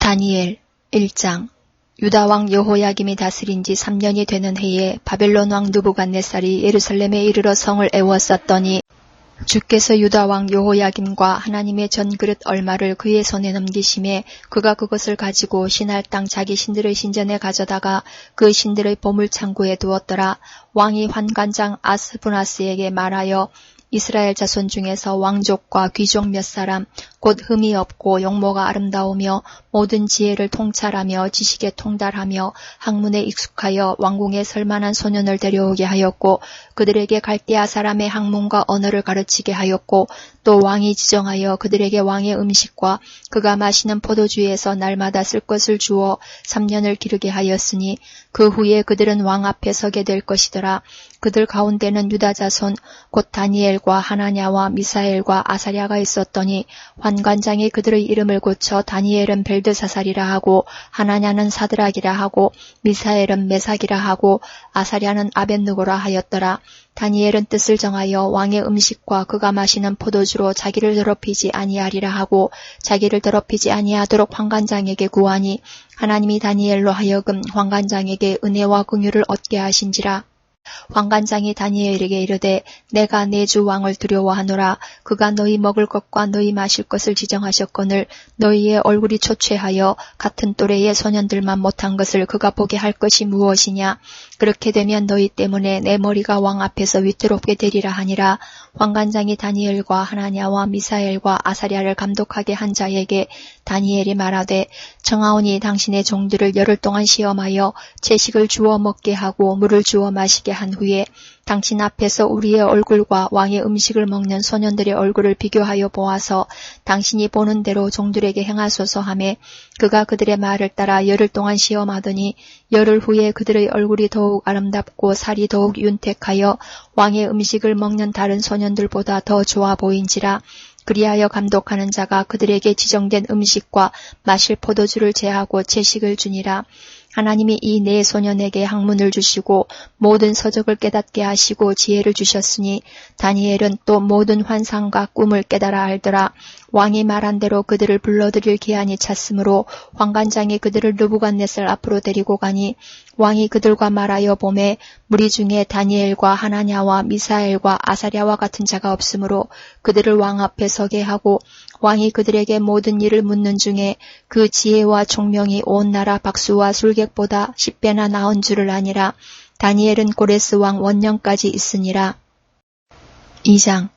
다니엘 1장. 유다왕 여호야김이 다스린 지 3년이 되는 해에 바벨론 왕 느부갓네살이 예루살렘에 이르러 성을 애워쌌더니 주께서 유다왕 여호야김과 하나님의 전그릇 얼마를 그의 손에 넘기심에 그가 그것을 가지고 신할 땅 자기 신들의 신전에 가져다가 그 신들의 보물창고에 두었더라. 왕이 환관장 아스부나스에게 말하여 이스라엘 자손 중에서 왕족과 귀족 몇 사람 곧 흠이 없고 용모가 아름다우며 모든 지혜를 통찰하며 지식에 통달하며 학문에 익숙하여 왕궁에 설만한 소년을 데려오게 하였고 그들에게 갈대아 사람의 학문과 언어를 가르치게 하였고 또 왕이 지정하여 그들에게 왕의 음식과 그가 마시는 포도주에서 날마다 쓸 것을 주어 3년을 기르게 하였으니 그 후에 그들은 왕 앞에 서게 될 것이더라. 그들 가운데는 유다 자손 곧 다니엘과 하나냐와 미사엘과 아사랴가 있었더니 환관장이 그들의 이름을 고쳐 다니엘은 벨드사살이라 하고 하나냐는 사드락이라 하고 미사엘은 메삭이라 하고 아사랴는 아벳느고라 하였더라. 다니엘은 뜻을 정하여 왕의 음식과 그가 마시는 포도주로 자기를 더럽히지 아니하리라 하고 자기를 더럽히지 아니하도록 환관장에게 구하니 하나님이 다니엘로 하여금 환관장에게 은혜와 긍휼을 얻게 하신지라. 환관장이 다니엘에게 이르되 내가 내 주 왕을 두려워하노라. 그가 너희 먹을 것과 너희 마실 것을 지정하셨거늘 너희의 얼굴이 초췌하여 같은 또래의 소년들만 못한 것을 그가 보게 할 것이 무엇이냐. 그렇게 되면 너희 때문에 내 머리가 왕 앞에서 위태롭게 되리라 하니라. 환관장이 다니엘과 하나냐와 미사엘과 아사랴를 감독하게 한 자에게 다니엘이 말하되 청하오니 당신의 종들을 열흘 동안 시험하여 채식을 주어 먹게 하고 물을 주어 마시게 한 후에 당신 앞에서 우리의 얼굴과 왕의 음식을 먹는 소년들의 얼굴을 비교하여 보아서 당신이 보는 대로 종들에게 행하소서 하매 그가 그들의 말을 따라 열흘 동안 시험하더니 열흘 후에 그들의 얼굴이 더욱 아름답고 살이 더욱 윤택하여 왕의 음식을 먹는 다른 소년들보다 더 좋아 보인지라. 그리하여 감독하는 자가 그들에게 지정된 음식과 마실 포도주를 제하고 채식을 주니라. 하나님이 이 네 소년에게 학문을 주시고 모든 서적을 깨닫게 하시고 지혜를 주셨으니 다니엘은 또 모든 환상과 꿈을 깨달아 알더라. 왕이 말한 대로 그들을 불러들일 기한이 찼으므로 환관장이 그들을 느부갓네살 앞으로 데리고 가니 왕이 그들과 말하여 보매 무리 중에 다니엘과 하나냐와 미사엘과 아사랴와 같은 자가 없으므로 그들을 왕 앞에 서게 하고 왕이 그들에게 모든 일을 묻는 중에 그 지혜와 총명이 온 나라 박수와 술객보다 10배나 나은 줄을 아니라. 다니엘은 고레스 왕 원년까지 있으니라. 2장.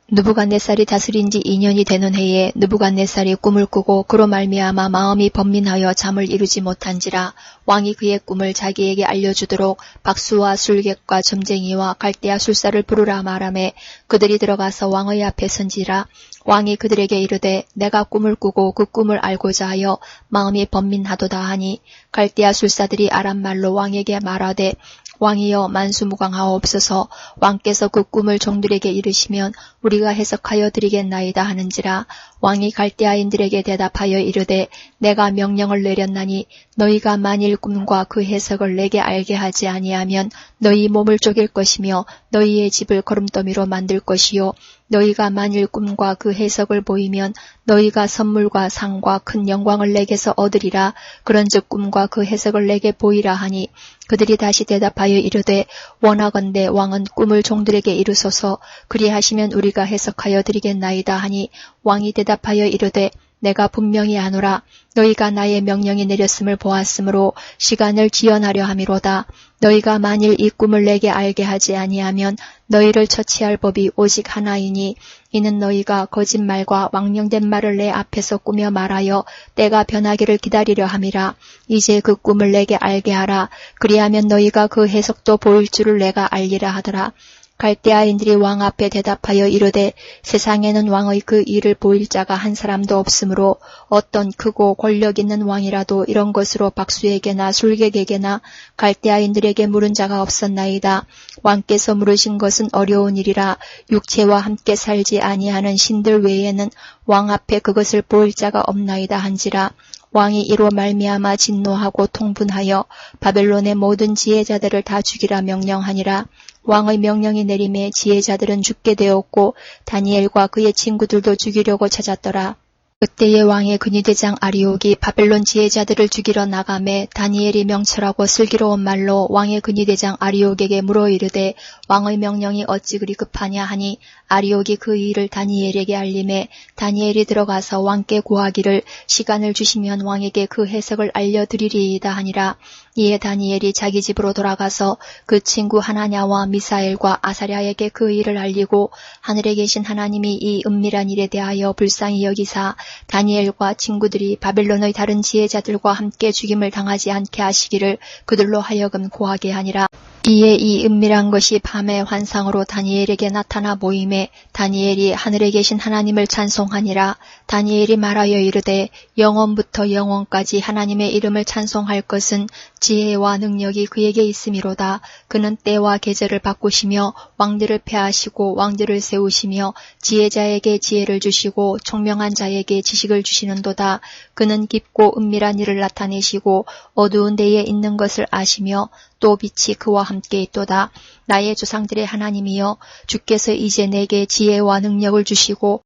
느부갓네살이 다스린 지 2년이 되는 해에 느부갓네살이 꿈을 꾸고 그로 말미암아 마음이 번민하여 잠을 이루지 못한지라. 왕이 그의 꿈을 자기에게 알려주도록 박수와 술객과 점쟁이와 갈대아 술사를 부르라 말하매 그들이 들어가서 왕의 앞에 선지라. 왕이 그들에게 이르되 내가 꿈을 꾸고 그 꿈을 알고자 하여 마음이 번민하도다 하니 갈대아 술사들이 아람말로 왕에게 말하되 왕이여 만수무강하옵소서. 왕께서 그 꿈을 종들에게 이르시면 우리가 해석하여 드리겠나이다 하는지라. 왕이 갈대아인들에게 대답하여 이르되 내가 명령을 내렸나니 너희가 만일 꿈과 그 해석을 내게 알게 하지 아니하면 너희 몸을 쪼갤 것이며 너희의 집을 거름더미로 만들 것이요 너희가 만일 꿈과 그 해석을 보이면 너희가 선물과 상과 큰 영광을 내게서 얻으리라. 그런즉 꿈과 그 해석을 내게 보이라 하니 그들이 다시 대답하여 이르되 원하건대 왕은 꿈을 종들에게 이르소서. 그리하시면 우리가 해석하여 드리겠나이다 하니 왕이 대답하여 이르되 내가 분명히 아노라. 너희가 나의 명령이 내렸음을 보았으므로 시간을 지연하려 함이로다. 너희가 만일 이 꿈을 내게 알게 하지 아니하면 너희를 처치할 법이 오직 하나이니 이는 너희가 거짓말과 왕령된 말을 내 앞에서 꾸며 말하여 때가 변하기를 기다리려 함이라. 이제 그 꿈을 내게 알게 하라. 그리하면 너희가 그 해석도 보일 줄을 내가 알리라 하더라. 갈대아인들이 왕 앞에 대답하여 이르되 세상에는 왕의 그 일을 보일 자가 한 사람도 없으므로 어떤 크고 권력 있는 왕이라도 이런 것으로 박수에게나 술객에게나 갈대아인들에게 물은 자가 없었나이다. 왕께서 물으신 것은 어려운 일이라. 육체와 함께 살지 아니하는 신들 외에는 왕 앞에 그것을 보일 자가 없나이다 한지라. 왕이 이로 말미암아 진노하고 통분하여 바벨론의 모든 지혜자들을 다 죽이라 명령하니라. 왕의 명령이 내림에 지혜자들은 죽게 되었고 다니엘과 그의 친구들도 죽이려고 찾았더라. 그때의 왕의 근위대장 아리옥이 바벨론 지혜자들을 죽이러 나가매 다니엘이 명철하고 슬기로운 말로 왕의 근위대장 아리옥에게 물어 이르되 왕의 명령이 어찌 그리 급하냐 하니 아리옥이 그 일을 다니엘에게 알림해 다니엘이 들어가서 왕께 고하기를 시간을 주시면 왕에게 그 해석을 알려드리리이다 하니라. 이에 다니엘이 자기 집으로 돌아가서 그 친구 하나냐와 미사엘과 아사랴에게 그 일을 알리고 하늘에 계신 하나님이 이 은밀한 일에 대하여 불쌍히 여기사 다니엘과 친구들이 바벨론의 다른 지혜자들과 함께 죽임을 당하지 않게 하시기를 그들로 하여금 고하게 하니라. 이에 이 은밀한 것이 밤의 환상으로 다니엘에게 나타나 보임에 다니엘이 하늘에 계신 하나님을 찬송하니라. 다니엘이 말하여 이르되 영원부터 영원까지 하나님의 이름을 찬송할 것은 지혜와 능력이 그에게 있음이로다. 그는 때와 계절을 바꾸시며 왕들을 폐하시고 왕들을 세우시며 지혜자에게 지혜를 주시고 총명한 자에게 지식을 주시는도다. 그는 깊고 은밀한 일을 나타내시고 어두운 데에 있는 것을 아시며 또 빛이 그와 함께 있도다. 나의 조상들의 하나님이여 주께서 이제 내게 지혜와 능력을 주시고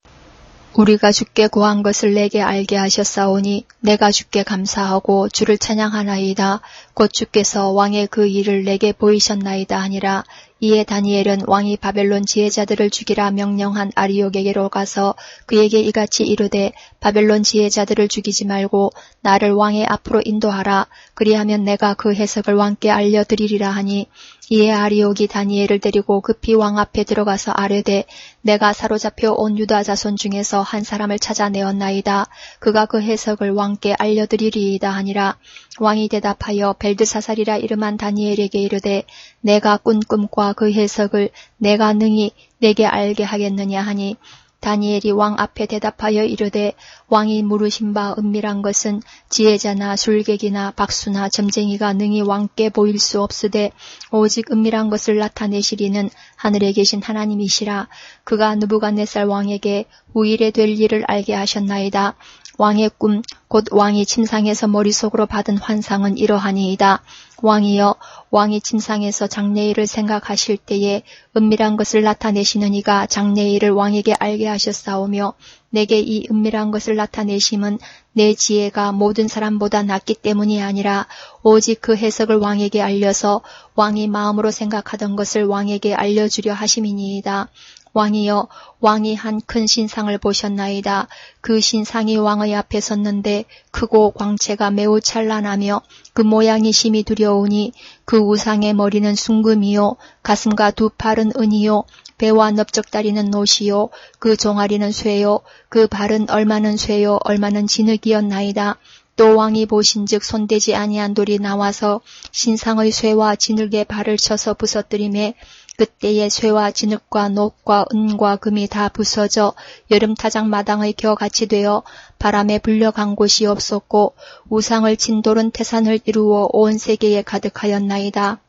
우리가 주께 구한 것을 내게 알게 하셨사오니 내가 주께 감사하고 주를 찬양하나이다. 곧 주께서 왕의 그 일을 내게 보이셨나이다 하니라. 이에 다니엘은 왕이 바벨론 지혜자들을 죽이라 명령한 아리옥에게로 가서 그에게 이같이 이르되 바벨론 지혜자들을 죽이지 말고 나를 왕의 앞으로 인도하라. 그리하면 내가 그 해석을 왕께 알려드리리라 하니 이에 아리옥이 다니엘을 데리고 급히 왕 앞에 들어가서 아뢰되 내가 사로잡혀 온 유다 자손 중에서 한 사람을 찾아내었나이다. 그가 그 해석을 왕께 알려드리리이다 하니라. 왕이 대답하여 벨드사살이라 이름한 다니엘에게 이르되 내가 꾼 꿈과 그 해석을 내가 능히 내게 알게 하겠느냐 하니 다니엘이 왕 앞에 대답하여 이르되 왕이 물으신 바 은밀한 것은 지혜자나 술객이나 박수나 점쟁이가 능히 왕께 보일 수 없으되 오직 은밀한 것을 나타내시리는 하늘에 계신 하나님이시라. 그가 느부갓네살 왕에게 후일에 될 일을 알게 하셨나이다. 왕의 꿈 곧 왕이 침상에서 머릿속으로 받은 환상은 이러하니이다. 왕이여 왕이 침상에서 장래일을 생각하실 때에 은밀한 것을 나타내시는 이가 장래일을 왕에게 알게 하셨사오며 내게 이 은밀한 것을 나타내심은 내 지혜가 모든 사람보다 낫기 때문이 아니라 오직 그 해석을 왕에게 알려서 왕이 마음으로 생각하던 것을 왕에게 알려주려 하심이니이다. 왕이여 왕이 한 큰 신상을 보셨나이다. 그 신상이 왕의 앞에 섰는데 크고 광채가 매우 찬란하며 그 모양이 심히 두려우니 그 우상의 머리는 순금이요 가슴과 두 팔은 은이요 배와 넓적다리는 노시요 그 종아리는 쇠요 그 발은 얼마는 쇠요 얼마는 진흙이었나이다. 또 왕이 보신즉 손대지 아니한 돌이 나와서 신상의 쇠와 진흙에 발을 쳐서 부서뜨리매 그때에 쇠와 진흙과 녹과 은과 금이 다 부서져 여름 타작 마당의 겨같이 되어 바람에 불려간 곳이 없었고 우상을 친 돌은 태산을 이루어 온 세계에 가득하였나이다.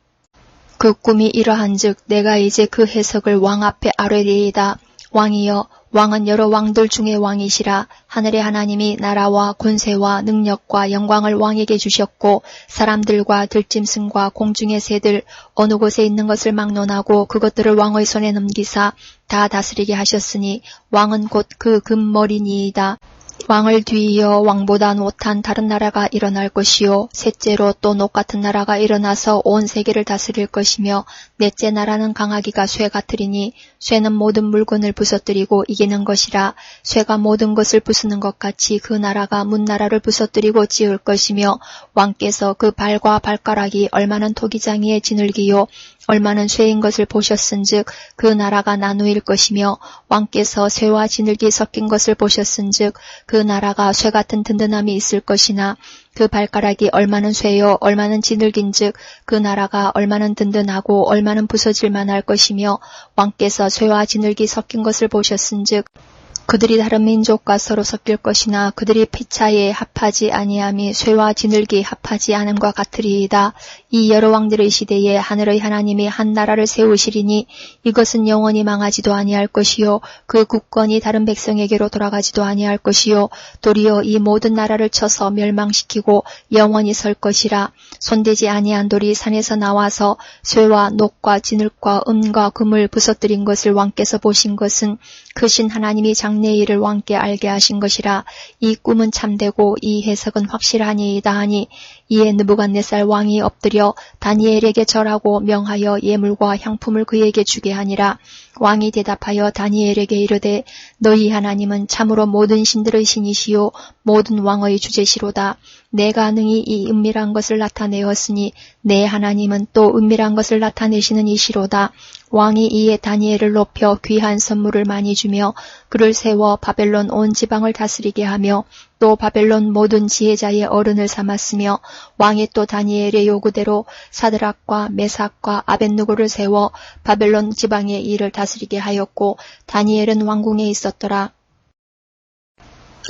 그 꿈이 이러한즉 내가 이제 그 해석을 왕 앞에 아뢰리이다. 왕이여 왕은 여러 왕들 중에 왕이시라. 하늘의 하나님이 나라와 권세와 능력과 영광을 왕에게 주셨고 사람들과 들짐승과 공중의 새들 어느 곳에 있는 것을 막론하고 그것들을 왕의 손에 넘기사 다 다스리게 하셨으니 왕은 곧 그 금머리니이다. 왕을 뒤이어 왕보다 못한 다른 나라가 일어날 것이요 셋째로 또 녹 같은 나라가 일어나서 온 세계를 다스릴 것이며 넷째 나라는 강하기가 쇠 같으리니 쇠는 모든 물건을 부서뜨리고 이기는 것이라. 쇠가 모든 것을 부수는 것 같이 그 나라가 문나라를 부서뜨리고 찌을 것이며 왕께서 그 발과 발가락이 얼마는 토기장이의 진흙이요 얼마는 쇠인 것을 보셨은즉 그 나라가 나누일 것이며 왕께서 쇠와 진흙이 섞인 것을 보셨은즉 그 나라가 쇠 같은 든든함이 있을 것이나 그 발가락이 얼마는 쇠요 얼마는 진흙인즉 그 나라가 얼마는 든든하고 얼마는 부서질 만할 것이며 왕께서 쇠와 진흙이 섞인 것을 보셨은즉 그들이 다른 민족과 서로 섞일 것이나 그들이 피차에 합하지 아니함이 쇠와 진흙이 합하지 않음과 같으리이다. 이 여러 왕들의 시대에 하늘의 하나님이 한 나라를 세우시리니 이것은 영원히 망하지도 아니할 것이요 그 국권이 다른 백성에게로 돌아가지도 아니할 것이요 도리어 이 모든 나라를 쳐서 멸망시키고 영원히 설 것이라. 손대지 아니한 돌이 산에서 나와서 쇠와 녹과 진흙과 은과 금을 부서뜨린 것을 왕께서 보신 것은 크신 하나님이 장래 내일을 왕께 알게 하신 것이라. 이 꿈은 참되고 이 해석은 확실하니이다 하니 이에 느부갓네살 왕이 엎드려 다니엘에게 절하고 명하여 예물과 향품을 그에게 주게 하니라. 왕이 대답하여 다니엘에게 이르되 너희 하나님은 참으로 모든 신들의 신이시요 모든 왕의 주제시로다. 내가 능히 이 은밀한 것을 나타내었으니 내 하나님은 또 은밀한 것을 나타내시는 이시로다. 왕이 이에 다니엘을 높여 귀한 선물을 많이 주며 그를 세워 바벨론 온 지방을 다스리게 하며 또 바벨론 모든 지혜자의 어른을 삼았으며 왕이 또 다니엘의 요구대로 사드락과 메삭과 아벳느고를 세워 바벨론 지방의 일을 다스리게 하였고 다니엘은 왕궁에 있었더라.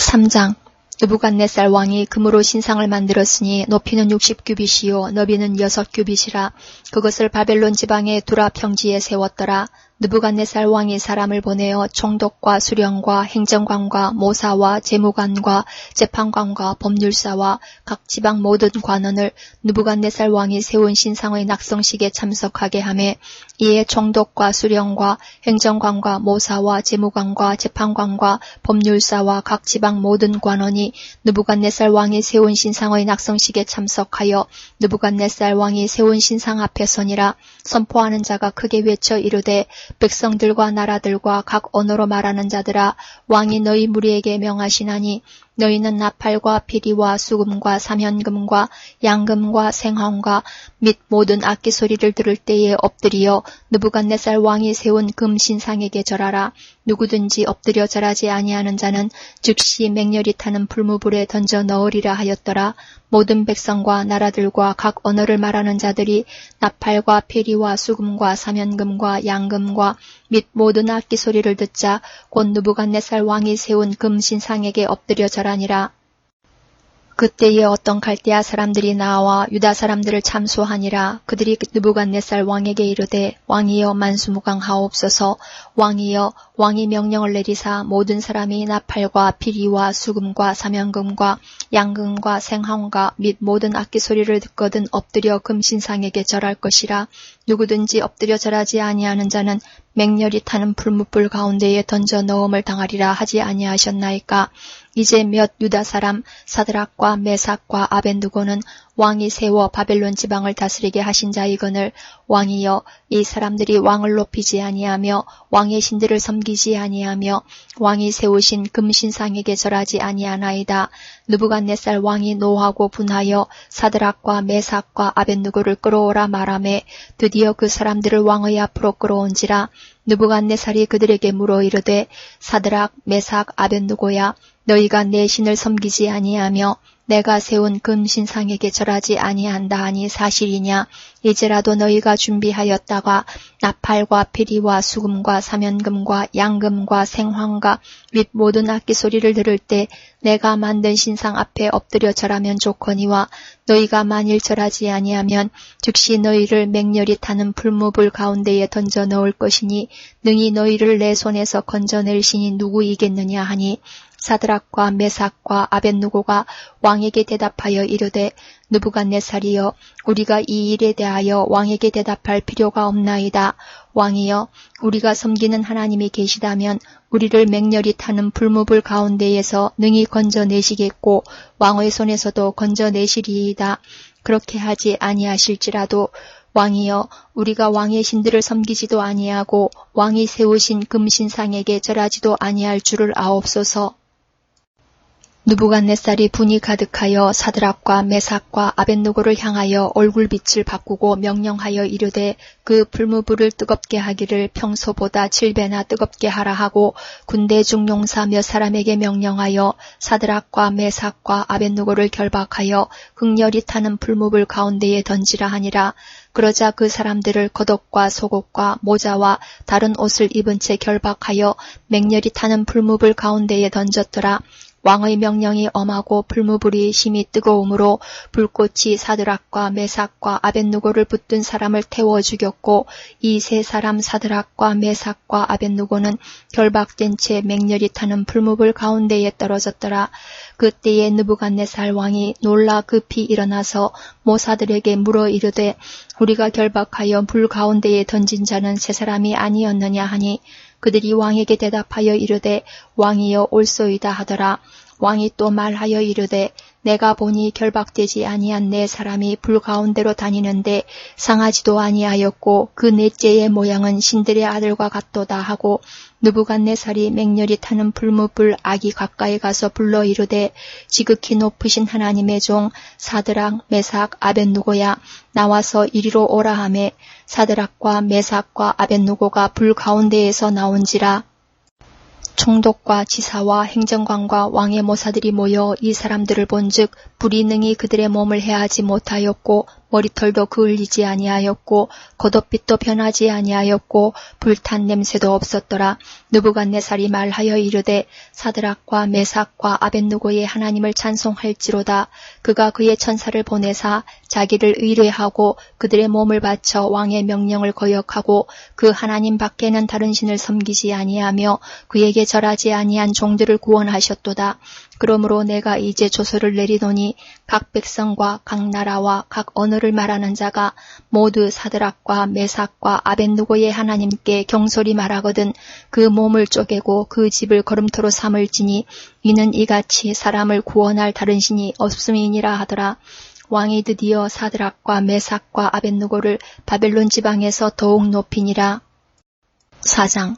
3장. 느부갓네살 왕이 금으로 신상을 만들었으니 높이는 60규빗이요 너비는 6규빗이라. 그것을 바벨론 지방의 두라 평지에 세웠더라. 느부갓네살 왕이 사람을 보내어 총독과 수령과 행정관과 모사와 재무관과 재판관과 법률사와 각 지방 모든 관원을 느부갓네살 왕이 세운 신상의 낙성식에 참석하게 하매 이에 총독과 수령과 행정관과 모사와 재무관과 재판관과 법률사와 각 지방 모든 관원이 느부갓네살 왕이 세운 신상의 낙성식에 참석하여 느부갓네살 왕이 세운 신상 앞에 서니라. 선포하는 자가 크게 외쳐 이르되 백성들과 나라들과 각 언어로 말하는 자들아 왕이 너희 무리에게 명하시나니 너희는 나팔과 피리와 수금과 사면금과 양금과 생황과 및 모든 악기 소리를 들을 때에 엎드리어 느부갓네살 왕이 세운 금 신상에게 절하라. 누구든지 엎드려 절하지 아니하는 자는 즉시 맹렬히 타는 불무불에 던져 넣으리라 하였더라. 모든 백성과 나라들과 각 언어를 말하는 자들이 나팔과 피리와 수금과 사면금과 양금과 및 모든 악기 소리를 듣자 곧 느부갓네살 왕이 세운 금 신상에게 엎드려 절하니라. 그때에 어떤 갈대아 사람들이 나와 유다 사람들을 참소하니라. 그들이 느부갓네살 왕에게 이르되 왕이여 만수무강하옵소서. 왕이여 왕이 명령을 내리사 모든 사람이 나팔과 피리와 수금과 사면금과 양금과 생황과 및 모든 악기 소리를 듣거든 엎드려 금신상에게 절할 것이라. 누구든지 엎드려 절하지 아니하는 자는 맹렬히 타는 불무불 가운데에 던져 넣음을 당하리라 하지 아니하셨나이까. 이제 몇 유다 사람 사드락과 메삭과 아벳느고는 왕이 세워 바벨론 지방을 다스리게 하신 자이거늘 왕이여 이 사람들이 왕을 높이지 아니하며 왕의 신들을 섬기지 아니하며 왕이 세우신 금신상에게 절하지 아니하나이다. 느부갓네살 왕이 노하고 분하여 사드락과 메삭과 아벳느고를 끌어오라 말하매 드디어 그 사람들을 왕의 앞으로 끌어온지라. 느부갓네살이 그들에게 물어 이르되 사드락 메삭 아벳느고야 너희가 내 신을 섬기지 아니하며 내가 세운 금신상에게 절하지 아니한다 하니 사실이냐. 이제라도 너희가 준비하였다가 나팔과 피리와 수금과 사면금과 양금과 생황과 및 모든 악기 소리를 들을 때 내가 만든 신상 앞에 엎드려 절하면 좋거니와 너희가 만일 절하지 아니하면 즉시 너희를 맹렬히 타는 불무불 가운데에 던져 넣을 것이니 능히 너희를 내 손에서 건져낼 신이 누구이겠느냐 하니 사드락과 메삭과 아벳느고가 왕에게 대답하여 이르되 느부갓네살이여 우리가 이 일에 대하여 왕에게 대답할 필요가 없나이다. 왕이여 우리가 섬기는 하나님이 계시다면 우리를 맹렬히 타는 불무불 가운데에서 능히 건져내시겠고 왕의 손에서도 건져내시리이다. 그렇게 하지 아니하실지라도 왕이여 우리가 왕의 신들을 섬기지도 아니하고 왕이 세우신 금신상에게 절하지도 아니할 줄을 아옵소서. 느부갓네살이 분이 가득하여 사드락과 메삭과 아벳느고를 향하여 얼굴빛을 바꾸고 명령하여 이르되 그 불무불을 뜨겁게 하기를 평소보다 7배나 뜨겁게 하라 하고 군대 중 용사 몇 사람에게 명령하여 사드락과 메삭과 아벳느고를 결박하여 극렬히 타는 불무불 가운데에 던지라 하니라. 그러자 그 사람들을 겉옷과 속옷과 모자와 다른 옷을 입은 채 결박하여 맹렬히 타는 불무불 가운데에 던졌더라. 왕의 명령이 엄하고 불무불이 심히 뜨거우므로 불꽃이 사드락과 메삭과 아벳느고를 붙든 사람을 태워 죽였고 이 세 사람 사드락과 메삭과 아벳느고는 결박된 채 맹렬히 타는 불무불 가운데에 떨어졌더라. 그때에 느부갓네살 왕이 놀라 급히 일어나서 모사들에게 물어 이르되 우리가 결박하여 불 가운데에 던진 자는 세 사람이 아니었느냐 하니 그들이 왕에게 대답하여 이르되 왕이여 옳소이다 하더라. 왕이 또 말하여 이르되 내가 보니 결박되지 아니한 네 사람이 불 가운데로 다니는데 상하지도 아니하였고 그 넷째의 모양은 신들의 아들과 같도다 하고 느부갓네살이 맹렬히 타는 불무불 악이 가까이 가서 불러 이르되 지극히 높으신 하나님의 종 사드락 메삭 아벳누고야 나와서 이리로 오라 하매 사드락과 메삭과 아벳누고가 불 가운데에서 나온지라. 총독과 지사와 행정관과 왕의 모사들이 모여 이 사람들을 본즉 불이 능히 그들의 몸을 해하지 못하였고 머리털도 그을리지 아니하였고 겉옷빛도 변하지 아니하였고 불탄 냄새도 없었더라. 느부갓네살이 말하여 이르되 사드락과 메삭과 아벳누고의 하나님을 찬송할지로다. 그가 그의 천사를 보내사 자기를 의뢰하고 그들의 몸을 바쳐 왕의 명령을 거역하고 그 하나님 밖에는 다른 신을 섬기지 아니하며 그에게 절하지 아니한 종들을 구원하셨도다. 그러므로 내가 이제 조서를 내리노니 각 백성과 각 나라와 각 언어를 말하는 자가 모두 사드락과 메삭과 아벳누고의 하나님께 경솔히 말하거든 그 몸을 쪼개고 그 집을 거름토로 삼을지니 이는 이같이 사람을 구원할 다른 신이 없음이니라 하더라. 왕이 드디어 사드락과 메삭과 아벳누고를 바벨론 지방에서 더욱 높이니라. 4장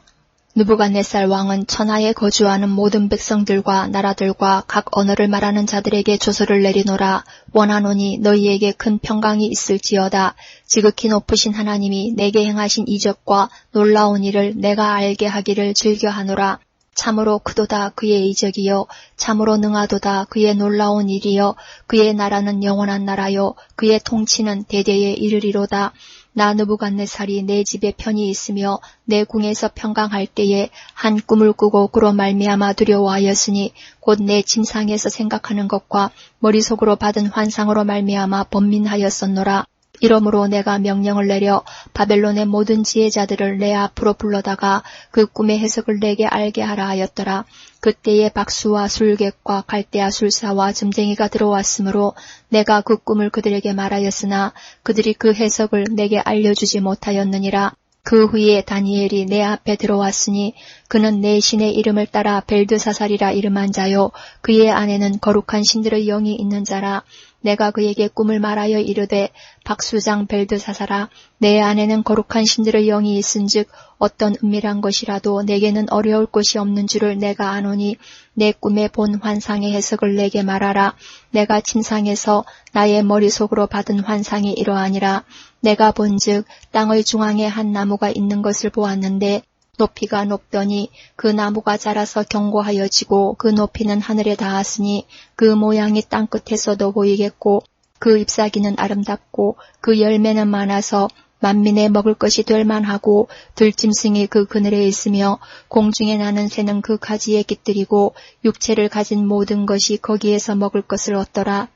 느부갓네살 왕은 천하에 거주하는 모든 백성들과 나라들과 각 언어를 말하는 자들에게 조서를 내리노라. 원하노니 너희에게 큰 평강이 있을지어다. 지극히 높으신 하나님이 내게 행하신 이적과 놀라운 일을 내가 알게 하기를 즐겨하노라. 참으로 크도다 그의 이적이요 참으로 능하도다 그의 놀라운 일이요 그의 나라는 영원한 나라요 그의 통치는 대대에 이르리로다. 나 느부갓네살이 내 집에 편히 있으며 내 궁에서 평강할 때에 한 꿈을 꾸고 그로 말미암아 두려워하였으니 곧 내 침상에서 생각하는 것과 머릿속으로 받은 환상으로 말미암아 번민하였었노라. 이러므로 내가 명령을 내려 바벨론의 모든 지혜자들을 내 앞으로 불러다가 그 꿈의 해석을 내게 알게 하라 하였더라. 그때에 박수와 술객과 갈대아 술사와 점쟁이가 들어왔으므로 내가 그 꿈을 그들에게 말하였으나 그들이 그 해석을 내게 알려주지 못하였느니라. 그 후에 다니엘이 내 앞에 들어왔으니 그는 내 신의 이름을 따라 벨드사살이라 이름한 자요 그의 안에는 거룩한 신들의 영이 있는 자라. 내가 그에게 꿈을 말하여 이르되 박수장 벨드사살아 내 안에는 거룩한 신들의 영이 있은즉 어떤 은밀한 것이라도 내게는 어려울 것이 없는 줄을 내가 아노니 내 꿈에 본 환상의 해석을 내게 말하라. 내가 침상에서 나의 머릿속으로 받은 환상이 이러하니라. 내가 본즉 땅의 중앙에 한 나무가 있는 것을 보았는데 높이가 높더니 그 나무가 자라서 견고하여지고 그 높이는 하늘에 닿았으니 그 모양이 땅끝에서도 보이겠고 그 잎사귀는 아름답고 그 열매는 많아서 만민의 먹을 것이 될 만하고 들짐승이 그 그늘에 있으며 공중에 나는 새는 그 가지에 깃들이고 육체를 가진 모든 것이 거기에서 먹을 것을 얻더라.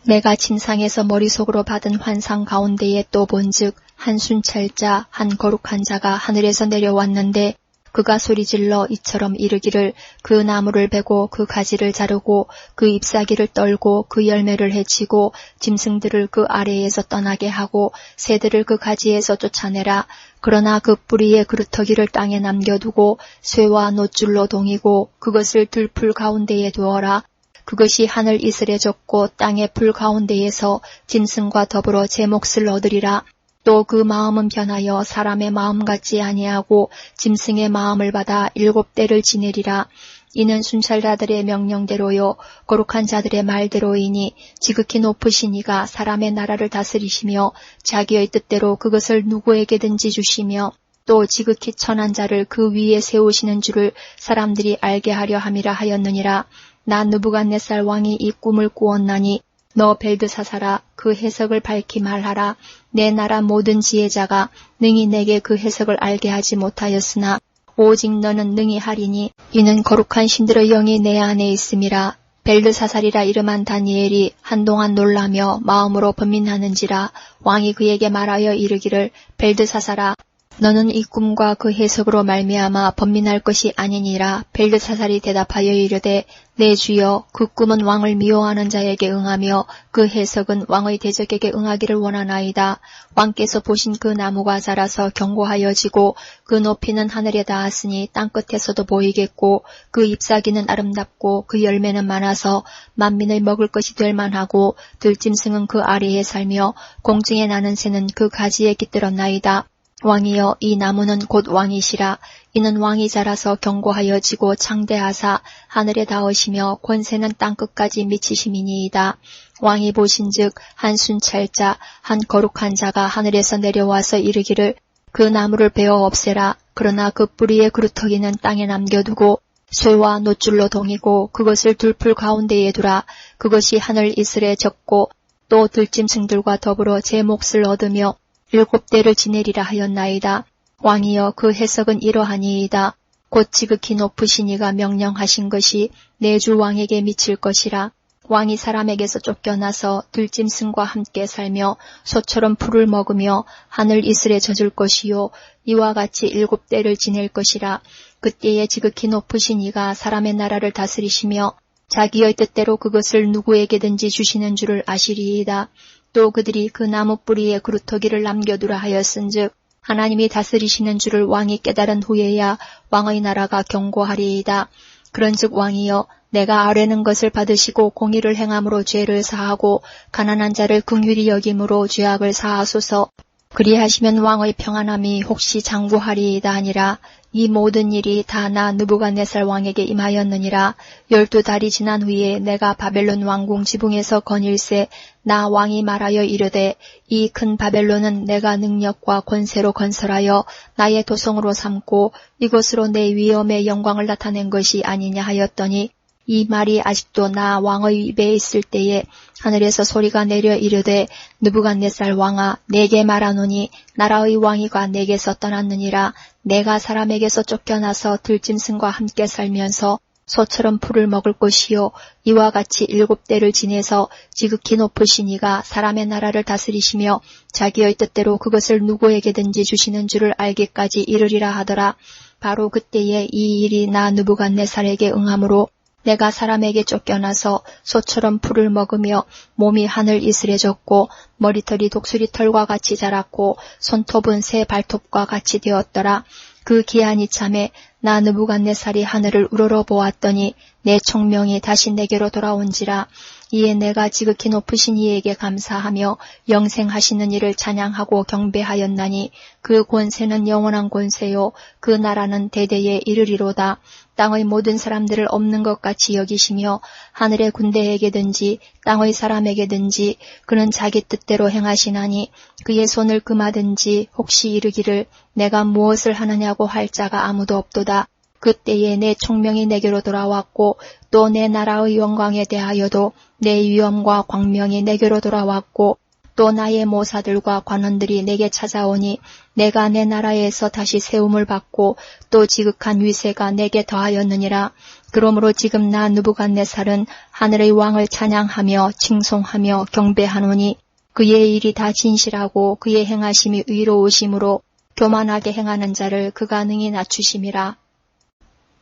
내가 침상에서 머릿속으로 받은 환상 가운데에 또 본즉 한 순찰자 한 거룩한 자가 하늘에서 내려왔는데 그가 소리질러 이처럼 이르기를 그 나무를 베고 그 가지를 자르고 그 잎사귀를 떨고 그 열매를 해치고 짐승들을 그 아래에서 떠나게 하고 새들을 그 가지에서 쫓아내라. 그러나 그 뿌리의 그루터기를 땅에 남겨두고 쇠와 놋줄로 동이고 그것을 들풀 가운데에 두어라. 그것이 하늘 이슬에 젖고 땅의 풀 가운데에서 짐승과 더불어 제 몫을 얻으리라. 또 그 마음은 변하여 사람의 마음 같지 아니하고 짐승의 마음을 받아 7대를 지내리라. 이는 순찰자들의 명령대로요 거룩한 자들의 말대로이니 지극히 높으신 이가 사람의 나라를 다스리시며 자기의 뜻대로 그것을 누구에게든지 주시며 또 지극히 천한 자를 그 위에 세우시는 줄을 사람들이 알게 하려 함이라 하였느니라. 나 느부갓네살 왕이 이 꿈을 꾸었나니 너 벨드사살아 그 해석을 밝히 말하라. 내 나라 모든 지혜자가 능히 내게 그 해석을 알게 하지 못하였으나 오직 너는 능히 하리니 이는 거룩한 신들의 영이 내 안에 있음이라. 벨드사살이라 이름한 다니엘이 한동안 놀라며 마음으로 번민하는지라. 왕이 그에게 말하여 이르기를 벨드사살아 너는 이 꿈과 그 해석으로 말미암아 번민할 것이 아니니라. 벨드사살이 대답하여 이르되 내 주여, 그 꿈은 왕을 미워하는 자에게 응하며 그 해석은 왕의 대적에게 응하기를 원하나이다. 왕께서 보신 그 나무가 자라서 견고하여지고 그 높이는 하늘에 닿았으니 땅끝에서도 보이겠고 그 잎사귀는 아름답고 그 열매는 많아서 만민의 먹을 것이 될 만하고 들짐승은 그 아래에 살며 공중에 나는 새는 그 가지에 깃들었나이다. 왕이여, 이 나무는 곧 왕이시라. 이는 왕이 자라서 견고하여지고 창대하사 하늘에 닿으시며 권세는 땅끝까지 미치심이니이다. 왕이 보신즉 한 순찰자, 한 거룩한 자가 하늘에서 내려와서 이르기를 그 나무를 베어 없애라. 그러나 그 뿌리의 그루터기는 땅에 남겨두고 쇠와 노줄로 동이고 그것을 둘풀 가운데에 두라. 그것이 하늘 이슬에 젖고 또 들짐승들과 더불어 제 몫을 얻으며 7대를 지내리라 하였나이다. 왕이여, 그 해석은 이러하니이다. 곧 지극히 높으신 이가 명령하신 것이 내 주 왕에게 미칠 것이라. 왕이 사람에게서 쫓겨나서 들짐승과 함께 살며 소처럼 풀을 먹으며 하늘 이슬에 젖을 것이요, 이와 같이 7대를 지낼 것이라. 그때에 지극히 높으신 이가 사람의 나라를 다스리시며 자기의 뜻대로 그것을 누구에게든지 주시는 줄을 아시리이다. 또 그들이 그 나무 뿌리에 그루터기를 남겨두라 하였은즉 하나님이 다스리시는 줄을 왕이 깨달은 후에야 왕의 나라가 견고하리이다. 그런즉 왕이여, 내가 아뢰는 것을 받으시고 공의를 행함으로 죄를 사하고 가난한 자를 긍휼히 여김으로 죄악을 사하소서. 그리하시면 왕의 평안함이 혹시 장구하리이다 하니라. 이 모든 일이 다 나 느부갓네살 왕에게 임하였느니라. 12달이 지난 후에 내가 바벨론 왕궁 지붕에서 거닐새 나 왕이 말하여 이르되 이 큰 바벨론은 내가 능력과 권세로 건설하여 나의 도성으로 삼고 이것으로 내 위엄의 영광을 나타낸 것이 아니냐 하였더니 이 말이 아직도 나 왕의 입에 있을 때에 하늘에서 소리가 내려 이르되 느부갓네살 왕아, 내게 말하노니 나라의 왕이가 내게서 떠났느니라. 내가 사람에게서 쫓겨나서 들짐승과 함께 살면서 소처럼 풀을 먹을 것이요, 이와 같이 7대를 지내서 지극히 높으신 이가 사람의 나라를 다스리시며 자기의 뜻대로 그것을 누구에게든지 주시는 줄을 알기까지 이르리라 하더라. 바로 그때에 이 일이 나 느부갓네살에게 응함으로 내가 사람에게 쫓겨나서 소처럼 풀을 먹으며 몸이 하늘 이슬에 젖고 머리털이 독수리 털과 같이 자랐고 손톱은 새 발톱과 같이 되었더라. 그 기한이 참에 나 느부갓네살이 하늘을 우러러 보았더니 내 총명이 다시 내게로 돌아온지라. 이에 내가 지극히 높으신 이에게 감사하며 영생하시는 이를 찬양하고 경배하였나니 그 권세는 영원한 권세요, 그 나라는 대대에 이르리로다. 땅의 모든 사람들을 없는 것 같이 여기시며 하늘의 군대에게든지 땅의 사람에게든지 그는 자기 뜻대로 행하시나니 그의 손을 금하든지 혹시 이르기를 내가 무엇을 하느냐고 할 자가 아무도 없도다. 그때에 내 총명이 내게로 돌아왔고 또 내 나라의 영광에 대하여도 내 위엄과 광명이 내게로 돌아왔고 또 나의 모사들과 관원들이 내게 찾아오니 내가 내 나라에서 다시 세움을 받고 또 지극한 위세가 내게 더하였느니라. 그러므로 지금 나 느부갓네살은 하늘의 왕을 찬양하며 칭송하며 경배하노니 그의 일이 다 진실하고 그의 행하심이 의로우심으로 교만하게 행하는 자를 그가 능히 낮추심이라.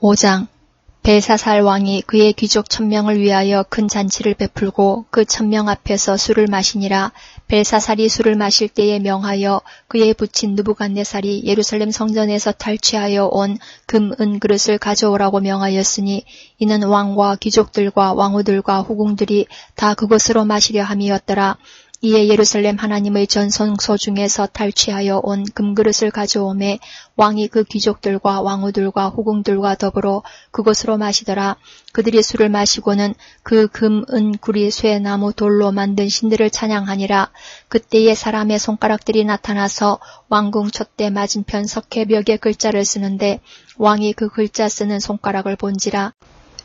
5장. 벨사살 왕이 그의 귀족 1000명을 위하여 큰 잔치를 베풀고 그 1000명 앞에서 술을 마시니라. 벨사살이 술을 마실 때에 명하여 그의 부친 느부갓네살이 예루살렘 성전에서 탈취하여 온 금, 은 그릇을 가져오라고 명하였으니 이는 왕과 귀족들과 왕후들과 후궁들이 다 그것으로 마시려 함이었더라. 이에 예루살렘 하나님의 전성소 중에서 탈취하여 온 금그릇을 가져오매 왕이 그 귀족들과 왕후들과 후궁들과 더불어 그것으로 마시더라. 그들이 술을 마시고는 그 금, 은, 구리, 쇠, 나무, 돌로 만든 신들을 찬양하니라. 그때에 사람의 손가락들이 나타나서 왕궁 촛대 맞은편 석회벽에 글자를 쓰는데 왕이 그 글자 쓰는 손가락을 본지라.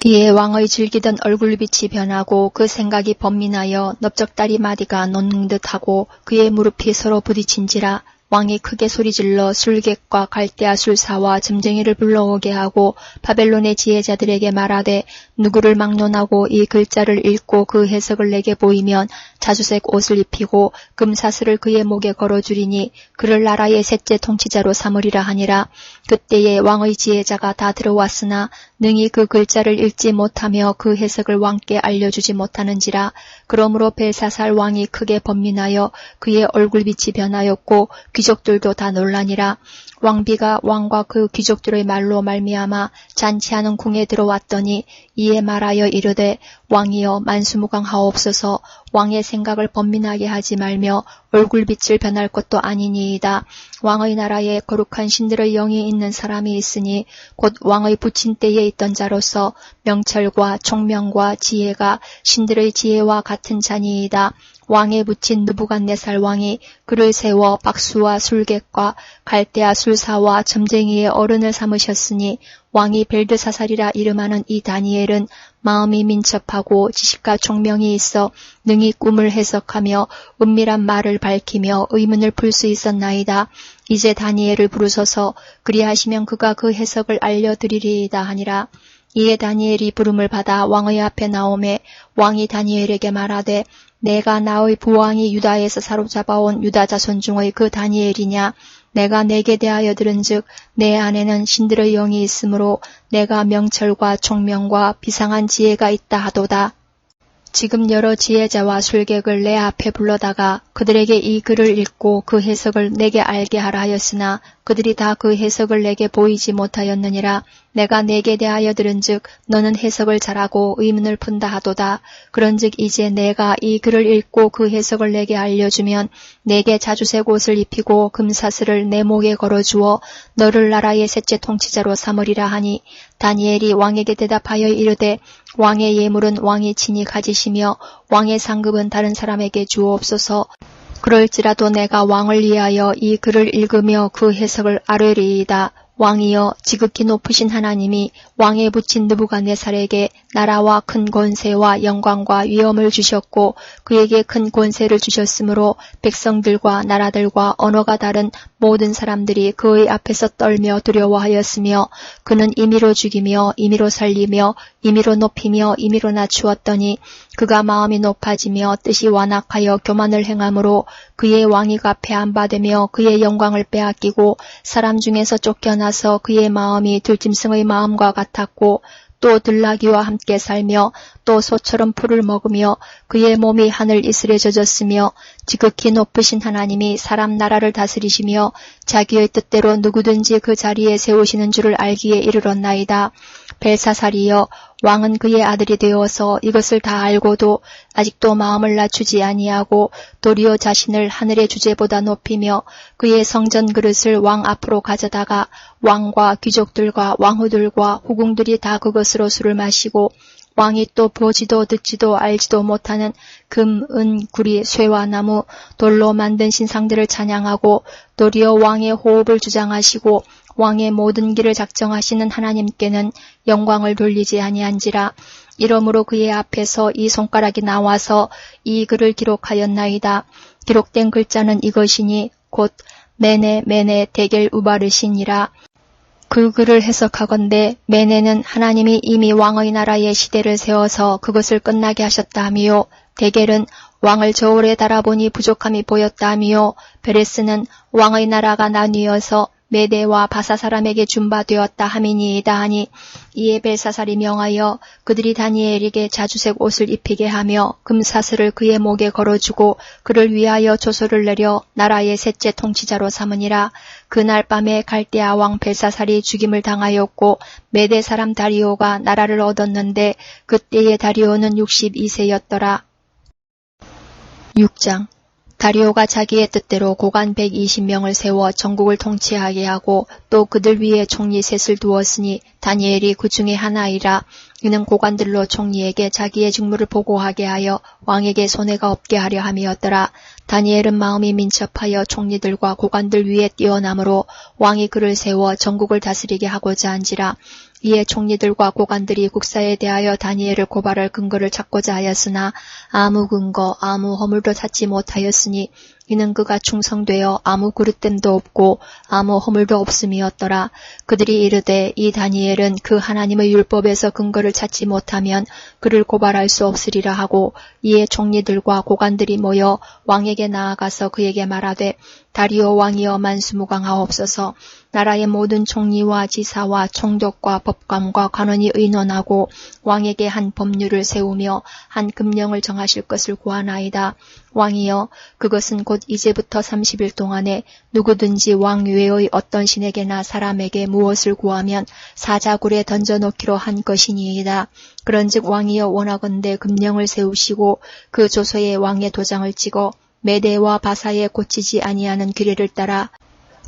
이에 왕의 즐기던 얼굴빛이 변하고 그 생각이 번민하여 넓적다리 마디가 놓는 듯하고 그의 무릎이 서로 부딪힌지라. 왕이 크게 소리질러 술객과 갈대아 술사와 점쟁이를 불러오게 하고 바벨론의 지혜자들에게 말하되 누구를 막론하고 이 글자를 읽고 그 해석을 내게 보이면 자주색 옷을 입히고 금사슬을 그의 목에 걸어주리니 그를 나라의 셋째 통치자로 삼으리라 하니라. 그때에 왕의 지혜자가 다 들어왔으나 능히 그 글자를 읽지 못하며 그 해석을 왕께 알려주지 못하는지라. 그러므로 벨사살 왕이 크게 번민하여 그의 얼굴빛이 변하였고 귀족들도 다 놀라니라. 왕비가 왕과 그 귀족들의 말로 말미암아 잔치하는 궁에 들어왔더니 이에 말하여 이르되 왕이여 만수무강하옵소서. 왕의 생각을 번민하게 하지 말며 얼굴빛을 변할 것도 아니니이다. 왕의 나라에 거룩한 신들의 영이 있는 사람이 있으니 곧 왕의 부친 때에 있던 자로서 명철과 총명과 지혜가 신들의 지혜와 같은 자니이다. 왕의 부친 느부갓네살 왕이 그를 세워 박수와 술객과 갈대아 술사와 점쟁이의 어른을 삼으셨으니 왕이 벨드사살이라 이름하는 이 다니엘은 마음이 민첩하고 지식과 총명이 있어 능히 꿈을 해석하며 은밀한 말을 밝히며 의문을 풀 수 있었나이다. 이제 다니엘을 부르소서. 그리하시면 그가 그 해석을 알려드리리이다 하니라. 이에 다니엘이 부름을 받아 왕의 앞에 나오매 왕이 다니엘에게 말하되 내가 나의 부왕이 유다에서 사로잡아온 유다 자손 중의 그 다니엘이냐. 내가 내게 대하여 들은즉 내 안에는 신들의 영이 있으므로 내가 명철과 총명과 비상한 지혜가 있다 하도다. 지금 여러 지혜자와 술객을 내 앞에 불러다가 그들에게 이 글을 읽고 그 해석을 내게 알게 하라 하였으나 그들이 다 그 해석을 내게 보이지 못하였느니라. 내가 내게 대하여 들은즉 너는 해석을 잘하고 의문을 푼다 하도다. 그런즉 이제 내가 이 글을 읽고 그 해석을 내게 알려주면 내게 자주색 옷을 입히고 금사슬을 내 목에 걸어주어 너를 나라의 셋째 통치자로 삼으리라 하니 다니엘이 왕에게 대답하여 이르되 왕의 예물은 왕이 친히 가지시며 왕의 상급은 다른 사람에게 주옵소서. 그럴지라도 내가 왕을 위하여 이 글을 읽으며 그 해석을 아뢰리이다. 왕이여 지극히 높으신 하나님이 왕의 부친 느부갓네살에게 나라와 큰 권세와 영광과 위엄을 주셨고 그에게 큰 권세를 주셨으므로 백성들과 나라들과 언어가 다른 모든 사람들이 그의 앞에서 떨며 두려워하였으며 그는 임의로 죽이며 임의로 살리며 임의로 높이며 임의로 낮추었더니 그가 마음이 높아지며 뜻이 완악하여 교만을 행함으로 그의 왕위가 폐한바되며 그의 영광을 빼앗기고 사람 중에서 쫓겨나서 그의 마음이 들짐승의 마음과 같았고 또 들나귀와 함께 살며 또 소처럼 풀을 먹으며 그의 몸이 하늘 이슬에 젖었으며 지극히 높으신 하나님이 사람 나라를 다스리시며 자기의 뜻대로 누구든지 그 자리에 세우시는 줄을 알기에 이르렀나이다. 벨사살이여 왕은 그의 아들이 되어서 이것을 다 알고도 아직도 마음을 낮추지 아니하고 도리어 자신을 하늘의 주제보다 높이며 그의 성전 그릇을 왕 앞으로 가져다가 왕과 귀족들과 왕후들과 후궁들이 다 그것으로 술을 마시고 왕이 또 보지도 듣지도 알지도 못하는 금, 은, 구리, 쇠와 나무, 돌로 만든 신상들을 찬양하고 도리어 왕의 호흡을 주장하시고 왕의 모든 길을 작정하시는 하나님께는 영광을 돌리지 아니한지라. 이러므로 그의 앞에서 이 손가락이 나와서 이 글을 기록하였나이다. 기록된 글자는 이것이니 곧 메네 메네 데겔 우바르시니라. 그 글을 해석하건대 메네는 하나님이 이미 왕의 나라의 시대를 세워서 그것을 끝나게 하셨다 하미요. 데겔은 왕을 저울에 달아보니 부족함이 보였다 하미요. 베레스는 왕의 나라가 나뉘어서 메대와 바사 사람에게 준바되었다 함이니이다 하니 이에 벨사살이 명하여 그들이 다니엘에게 자주색 옷을 입히게 하며 금사슬을 그의 목에 걸어주고 그를 위하여 조소를 내려 나라의 셋째 통치자로 삼으니라. 그날 밤에 갈대아 왕 벨사살이 죽임을 당하였고 메대 사람 다리오가 나라를 얻었는데 그때의 다리오는 62세였더라. 6장 다리오가 자기의 뜻대로 고관 120명을 세워 전국을 통치하게 하고 또 그들 위에 총리 셋을 두었으니 다니엘이 그 중에 하나이라. 이는 고관들로 총리에게 자기의 직무를 보고하게 하여 왕에게 손해가 없게 하려 함이었더라. 다니엘은 마음이 민첩하여 총리들과 고관들 위에 뛰어나므로 왕이 그를 세워 전국을 다스리게 하고자 한지라. 이에 총리들과 고관들이 국사에 대하여 다니엘을 고발할 근거를 찾고자 하였으나 아무 근거 아무 허물도 찾지 못하였으니 이는 그가 충성되어 아무 그릇됨도 없고 아무 허물도 없음이었더라. 그들이 이르되 이 다니엘은 그 하나님의 율법에서 근거를 찾지 못하면 그를 고발할 수 없으리라 하고, 이에 총리들과 고관들이 모여 왕에게 나아가서 그에게 말하되, 다리오 왕이여 만수무강하옵소서. 나라의 모든 총리와 지사와 총독과 법관과 관원이 의논하고 왕에게 한 법률을 세우며 한 금령을 정하실 것을 구하나이다. 왕이여, 그것은 곧 이제부터 30일 동안에 누구든지 왕 외의 어떤 신에게나 사람에게 무엇을 구하면 사자굴에 던져놓기로 한 것이니이다. 그런즉 왕이여, 원하건대 금령을 세우시고 그 조서에 왕의 도장을 찍어 메대와 바사에 고치지 아니하는 규례를 따라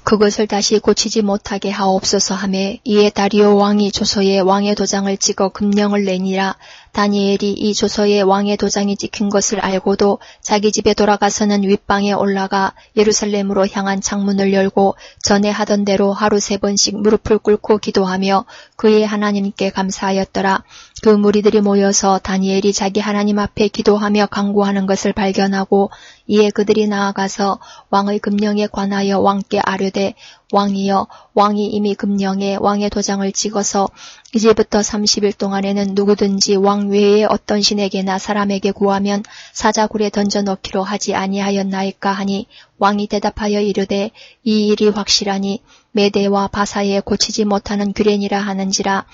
그것을 다시 고치지 못하게 하옵소서 하매, 이에 다리오 왕이 조서에 왕의 도장을 찍어 금령을 내니라. 다니엘이 이 조서에 왕의 도장이 찍힌 것을 알고도 자기 집에 돌아가서는 윗방에 올라가 예루살렘으로 향한 창문을 열고 전에 하던 대로 하루 3번씩 무릎을 꿇고 기도하며 그의 하나님께 감사하였더라. 그 무리들이 모여서 다니엘이 자기 하나님 앞에 기도하며 간구하는 것을 발견하고, 이에 그들이 나아가서 왕의 금령에 관하여 왕께 아뢰되, 왕이여, 왕이 이미 금령에 왕의 도장을 찍어서 이제부터 30일 동안에는 누구든지 왕 외에 어떤 신에게나 사람에게 구하면 사자굴에 던져넣기로 하지 아니하였나이까 하니, 왕이 대답하여 이르되, 이 일이 확실하니 메대와 바사에 고치지 못하는 규례니라 하는지라.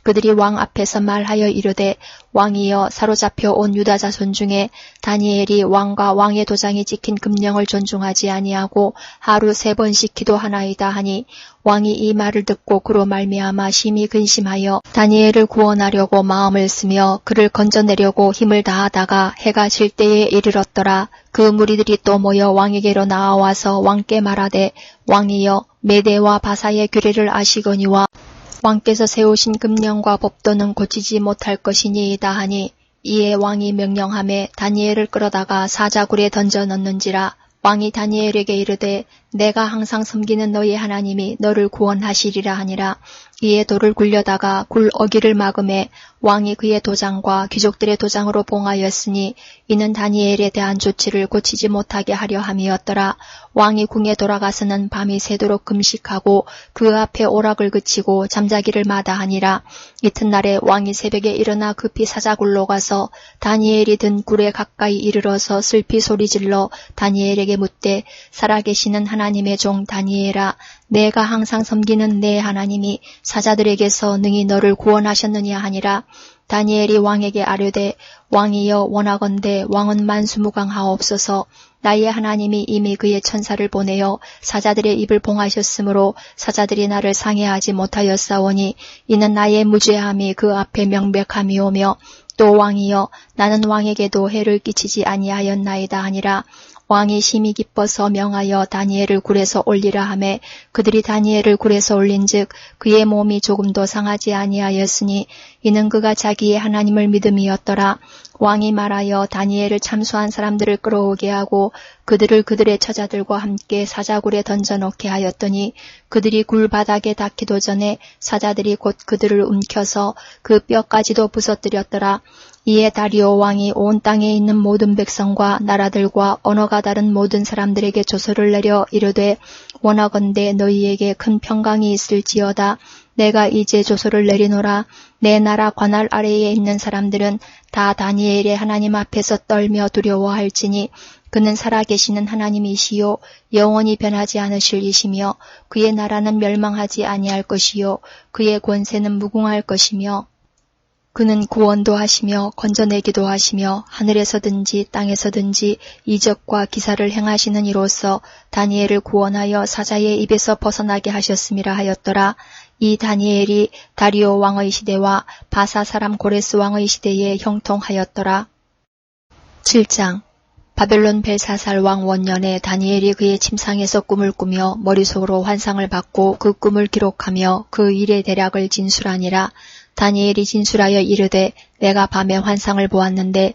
그들이 왕 앞에서 말하여 이르되, 왕이여, 사로잡혀 온 유다 자손 중에 다니엘이 왕과 왕의 도장이 찍힌 금령을 존중하지 아니하고 하루 3번씩 기도하나이다 하니, 왕이 이 말을 듣고 그로 말미암아 심히 근심하여 다니엘을 구원하려고 마음을 쓰며 그를 건져내려고 힘을 다하다가 해가 질 때에 이르렀더라. 그 무리들이 또 모여 왕에게로 나아와서 왕께 말하되, 왕이여, 메대와 바사의 규례를 아시거니와 왕께서 세우신 금령과 법도는 고치지 못할 것이니이다 하니, 이에 왕이 명령하매 다니엘을 끌어다가 사자굴에 던져 넣는지라. 왕이 다니엘에게 이르되, 내가 항상 섬기는 너희 하나님이 너를 구원하시리라 하니라. 이에 돌을 굴려다가 굴 어기를 막음에 왕이 그의 도장과 귀족들의 도장으로 봉하였으니 이는 다니엘에 대한 조치를 고치지 못하게 하려 함이었더라. 왕이 궁에 돌아가서는 밤이 새도록 금식하고 그 앞에 오락을 그치고 잠자기를 마다하니라. 이튿날에 왕이 새벽에 일어나 급히 사자굴로 가서 다니엘이 든 굴에 가까이 이르러서 슬피 소리질러 다니엘에게 묻되, 살아계시는 하나님의 종 다니엘아, 내가 항상 섬기는 내 하나님이 사자들에게서 능히 너를 구원하셨느냐 하니라. 다니엘이 왕에게 아뢰되, 왕이여, 원하건대 왕은 만수무강하옵소서. 나의 하나님이 이미 그의 천사를 보내어 사자들의 입을 봉하셨으므로 사자들이 나를 상해하지 못하였사오니 이는 나의 무죄함이 그 앞에 명백함이오며, 또 왕이여, 나는 왕에게도 해를 끼치지 아니하였나이다 하니라. 왕이 심히 기뻐서 명하여 다니엘을 굴에서 올리라 하매 그들이 다니엘을 굴에서 올린즉 그의 몸이 조금도 상하지 아니하였으니 이는 그가 자기의 하나님을 믿음이었더라. 왕이 말하여 다니엘을 참수한 사람들을 끌어오게 하고 그들을 그들의 처자들과 함께 사자굴에 던져놓게 하였더니 그들이 굴 바닥에 닿기도 전에 사자들이 곧 그들을 움켜서 그 뼈까지도 부서뜨렸더라. 이에 다리오 왕이 온 땅에 있는 모든 백성과 나라들과 언어가 다른 모든 사람들에게 조서를 내려 이르되, 원하건대 너희에게 큰 평강이 있을지어다. 내가 이제 조서를 내리노라. 내 나라 관할 아래에 있는 사람들은 다 다니엘의 하나님 앞에서 떨며 두려워할지니 그는 살아계시는 하나님이시요 영원히 변하지 않으실 이시며 그의 나라는 멸망하지 아니할 것이요 그의 권세는 무궁할 것이며 그는 구원도 하시며 건져내기도 하시며 하늘에서든지 땅에서든지 이적과 기사를 행하시는 이로써 다니엘을 구원하여 사자의 입에서 벗어나게 하셨음이라 하였더라. 이 다니엘이 다리오 왕의 시대와 바사 사람 고레스 왕의 시대에 형통하였더라. 7장. 바벨론 벨사살 왕 원년에 다니엘이 그의 침상에서 꿈을 꾸며 머릿속으로 환상을 받고 그 꿈을 기록하며 그 일의 대략을 진술하니라. 다니엘이 진술하여 이르되, 내가 밤에 환상을 보았는데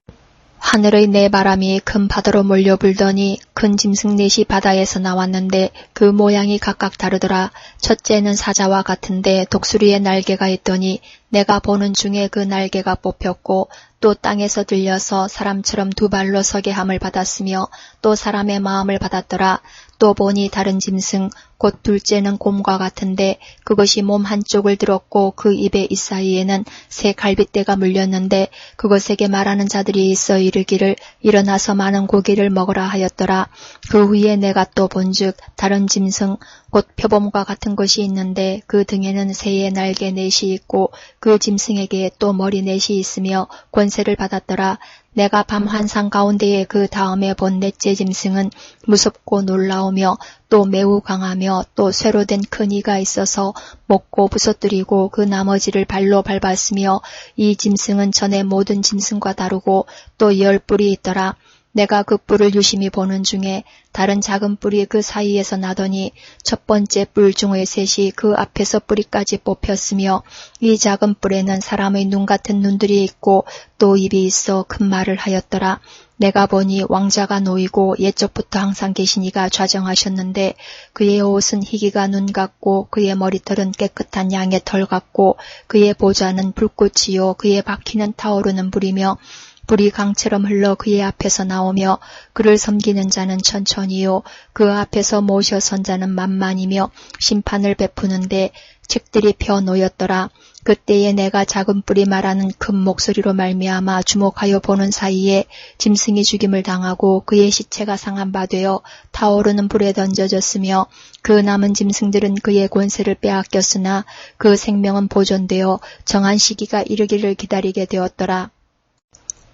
하늘의 네 바람이 큰 바다로 몰려 불더니 큰 짐승 넷이 바다에서 나왔는데 그 모양이 각각 다르더라. 첫째는 사자와 같은데 독수리의 날개가 있더니 내가 보는 중에 그 날개가 뽑혔고 또 땅에서 들려서 사람처럼 두 발로 서게 함을 받았으며 또 사람의 마음을 받았더라. 또 보니 다른 짐승 곧 둘째는 곰과 같은데 그것이 몸 한쪽을 들었고 그 입의 이사이에는 새 갈빗대가 물렸는데 그것에게 말하는 자들이 있어 이르기를 일어나서 많은 고기를 먹으라 하였더라. 그 후에 내가 또 본즉 다른 짐승 곧 표범과 같은 것이 있는데 그 등에는 새의 날개 넷이 있고 그 짐승에게 또 머리 넷이 있으며 권세를 받았더라. 내가 밤 환상 가운데에 그 다음에 본 넷째 짐승은 무섭고 놀라우며 또 매우 강하며 또 쇠로 된 큰 이가 있어서 먹고 부서뜨리고 그 나머지를 발로 밟았으며 이 짐승은 전에 모든 짐승과 다르고 또 10뿔이 있더라. 내가 그 뿔을 유심히 보는 중에 다른 작은 뿔이 그 사이에서 나더니 첫 번째 뿔 중의 셋이 그 앞에서 뿌리까지 뽑혔으며 이 작은 뿔에는 사람의 눈 같은 눈들이 있고 또 입이 있어 큰 말을 하였더라. 내가 보니 왕자가 놓이고 옛적부터 항상 계신 이가 좌정하셨는데 그의 옷은 희기가 눈 같고 그의 머리털은 깨끗한 양의 털 같고 그의 보좌는 불꽃이요 그의 바퀴는 타오르는 불이며 불이 강처럼 흘러 그의 앞에서 나오며 그를 섬기는 자는 천천히요 그 앞에서 모셔 선 자는 만만이며 심판을 베푸는데 책들이 펴 놓였더라. 그때에 내가 작은 뿔이 말하는 큰 목소리로 말미암아 주목하여 보는 사이에 짐승이 죽임을 당하고 그의 시체가 상한 바 되어 타오르는 불에 던져졌으며 그 남은 짐승들은 그의 권세를 빼앗겼으나 그 생명은 보존되어 정한 시기가 이르기를 기다리게 되었더라.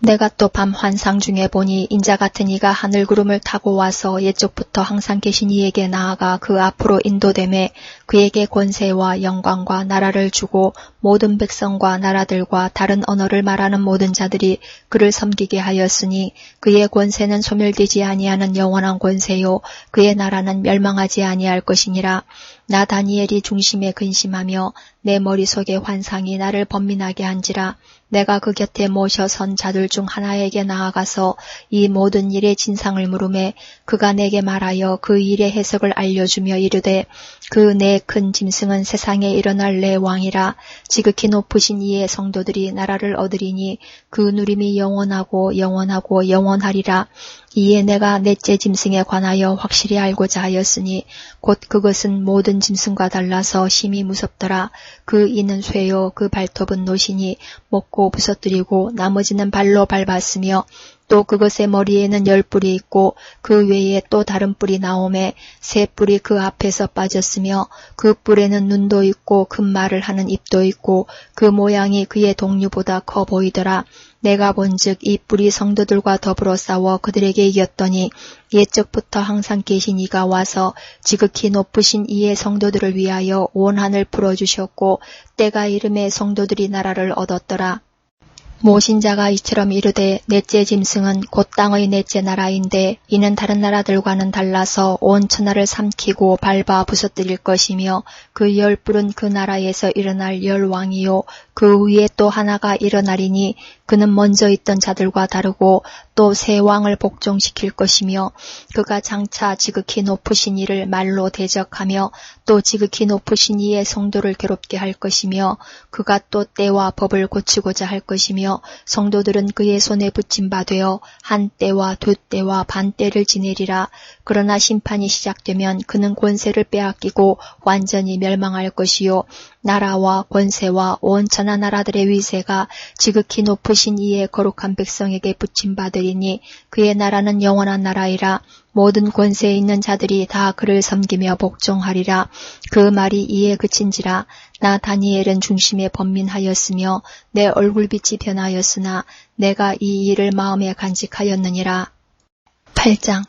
내가 또 밤 환상 중에 보니 인자 같은 이가 하늘 구름을 타고 와서 옛적부터 항상 계신 이에게 나아가 그 앞으로 인도되매 그에게 권세와 영광과 나라를 주고 모든 백성과 나라들과 다른 언어를 말하는 모든 자들이 그를 섬기게 하였으니 그의 권세는 소멸되지 아니하는 영원한 권세요 그의 나라는 멸망하지 아니할 것이니라. 나 다니엘이 중심에 근심하며 내 머릿속에 환상이 나를 번민하게 한지라. 내가 그 곁에 모셔 선 자들 중 하나에게 나아가서 이 모든 일의 진상을 물으매 그가 내게 말하여 그 일의 해석을 알려주며 이르되 그 내 큰 짐승은 세상에 일어날 내 왕이라. 지극히 높으신 이의 성도들이 나라를 얻으리니 그 누림이 영원하고 영원하고 영원하리라. 이에 내가 넷째 짐승에 관하여 확실히 알고자 하였으니 곧 그것은 모든 짐승과 달라서 심히 무섭더라. 그 이는 쇠요 그 발톱은 노시니 먹고 부서뜨리고 나머지는 발로 밟았으며 또 그것의 머리에는 10뿔이 있고 그 외에 또 다른 뿔이 나오매 세 뿔이 그 앞에서 빠졌으며 그 뿔에는 눈도 있고 큰 말을 하는 입도 있고 그 모양이 그의 동류보다 커 보이더라. 내가 본즉 이 뿔이 성도들과 더불어 싸워 그들에게 이겼더니 옛적부터 항상 계신 이가 와서 지극히 높으신 이의 성도들을 위하여 온 하늘 풀어주셨고 때가 이름에 성도들이 나라를 얻었더라. 모신자가 이처럼 이르되 넷째 짐승은 곧 땅의 넷째 나라인데 이는 다른 나라들과는 달라서 온 천하를 삼키고 밟아 부서뜨릴 것이며 그 10뿔은 그 나라에서 일어날 10왕이요 그 위에 또 하나가 일어나리니 그는 먼저 있던 자들과 다르고 또 새 왕을 복종시킬 것이며 그가 장차 지극히 높으신 이를 말로 대적하며 또 지극히 높으신 이의 성도를 괴롭게 할 것이며 그가 또 때와 법을 고치고자 할 것이며 성도들은 그의 손에 붙임 바 되어 한 때와 두 때와 반 때를 지내리라. 그러나 심판이 시작되면 그는 권세를 빼앗기고 완전히 멸망할 것이요 나라와 권세와 온 천하 나라들의 위세가 지극히 높으신 이의 거룩한 백성에게 붙임 받으리니 그의 나라는 영원한 나라이라. 모든 권세에 있는 자들이 다 그를 섬기며 복종하리라. 그 말이 이에 그친지라. 나 다니엘은 중심에 번민하였으며 내 얼굴빛이 변하였으나 내가 이 일을 마음에 간직하였느니라. 8장.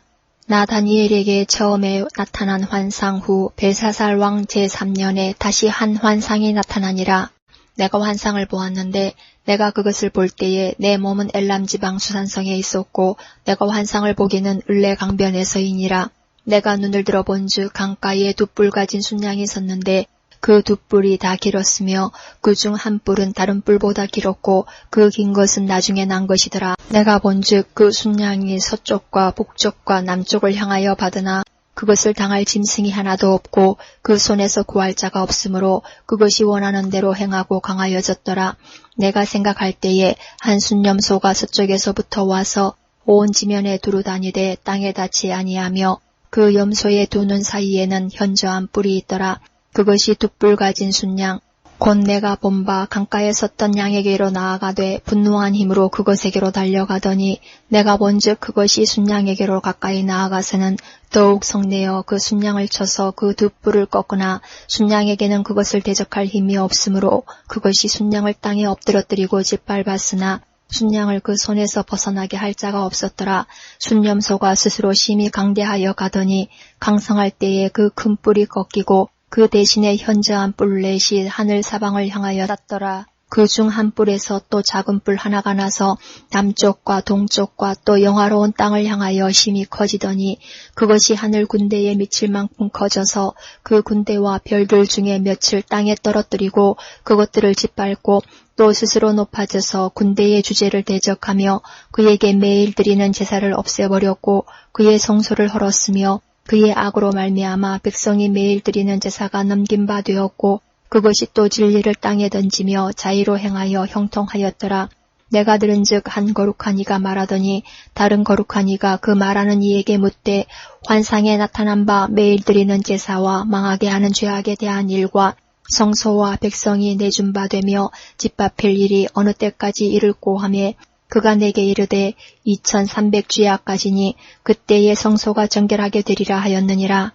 나 다니엘에게 처음에 나타난 환상 후 벨사살 왕 제3년에 다시 한 환상이 나타나니라. 내가 환상을 보았는데 내가 그것을 볼 때에 내 몸은 엘람 지방 수산성에 있었고 내가 환상을 보기는 을레 강변에서이니라. 내가 눈을 들어본즉 강가에 두 뿔 가진 순양이 섰는데 그 두 뿔이 다 길었으며 그 중 한 뿔은 다른 뿔보다 길었고 그 긴 것은 나중에 난 것이더라. 내가 본즉 그 순양이 서쪽과 북쪽과 남쪽을 향하여 받으나 그것을 당할 짐승이 하나도 없고 그 손에서 구할 자가 없으므로 그것이 원하는 대로 행하고 강하여졌더라. 내가 생각할 때에 한 순념소가 서쪽에서부터 와서 온 지면에 두루 다니되 땅에 닿지 아니하며 그 염소의 두 눈 사이에는 현저한 뿔이 있더라. 그것이 두 뿔 가진 순양 곧 내가 본 바 강가에 섰던 양에게로 나아가되 분노한 힘으로 그것에게로 달려가더니 내가 본즉 그것이 순양에게로 가까이 나아가서는 더욱 성내어 그 순양을 쳐서 그 두 뿔을 꺾으나 순양에게는 그것을 대적할 힘이 없으므로 그것이 순양을 땅에 엎드러뜨리고 짓밟았으나 순양을 그 손에서 벗어나게 할 자가 없었더라. 순념소가 스스로 심히 강대하여 가더니 강성할 때에 그 큰 뿔이 꺾이고 그 대신에 현저한 뿔넷이 하늘 사방을 향하여 닿더라. 그 중 한 뿔에서 또 작은 뿔 하나가 나서 남쪽과 동쪽과 또 영화로운 땅을 향하여 심히 커지더니 그것이 하늘 군대에 미칠 만큼 커져서 그 군대와 별들 중에 몇을 땅에 떨어뜨리고 그것들을 짓밟고 또 스스로 높아져서 군대의 주제를 대적하며 그에게 매일 드리는 제사를 없애버렸고 그의 성소를 헐었으며 그의 악으로 말미암아 백성이 매일 드리는 제사가 넘긴 바 되었고 그것이 또 진리를 땅에 던지며 자의로 행하여 형통하였더라. 내가 들은즉 한 거룩한 이가 말하더니 다른 거룩한 이가 그 말하는 이에게 묻되 환상에 나타난 바 매일 드리는 제사와 망하게 하는 죄악에 대한 일과 성소와 백성이 내준 바 되며 짓밟힐 일이 어느 때까지 이를꼬 하매 그가 내게 이르되 2300주야까지니 그때의 성소가 정결하게 되리라 하였느니라.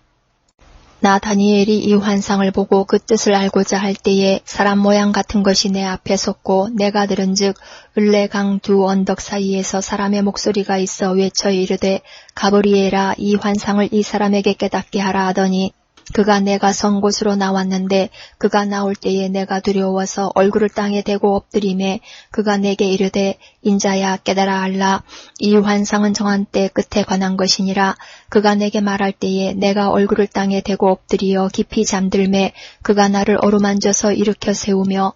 나 다니엘이 이 환상을 보고 그 뜻을 알고자 할 때에 사람 모양 같은 것이 내 앞에 섰고 내가 들은즉 을레강 두 언덕 사이에서 사람의 목소리가 있어 외쳐 이르되 가브리엘아 이 환상을 이 사람에게 깨닫게 하라 하더니 그가 내가 선 곳으로 나왔는데 그가 나올 때에 내가 두려워서 얼굴을 땅에 대고 엎드리매 그가 내게 이르되 인자야 깨달아 알라 이 환상은 정한 때 끝에 관한 것이니라. 그가 내게 말할 때에 내가 얼굴을 땅에 대고 엎드리어 깊이 잠들매 그가 나를 어루만져서 일으켜 세우며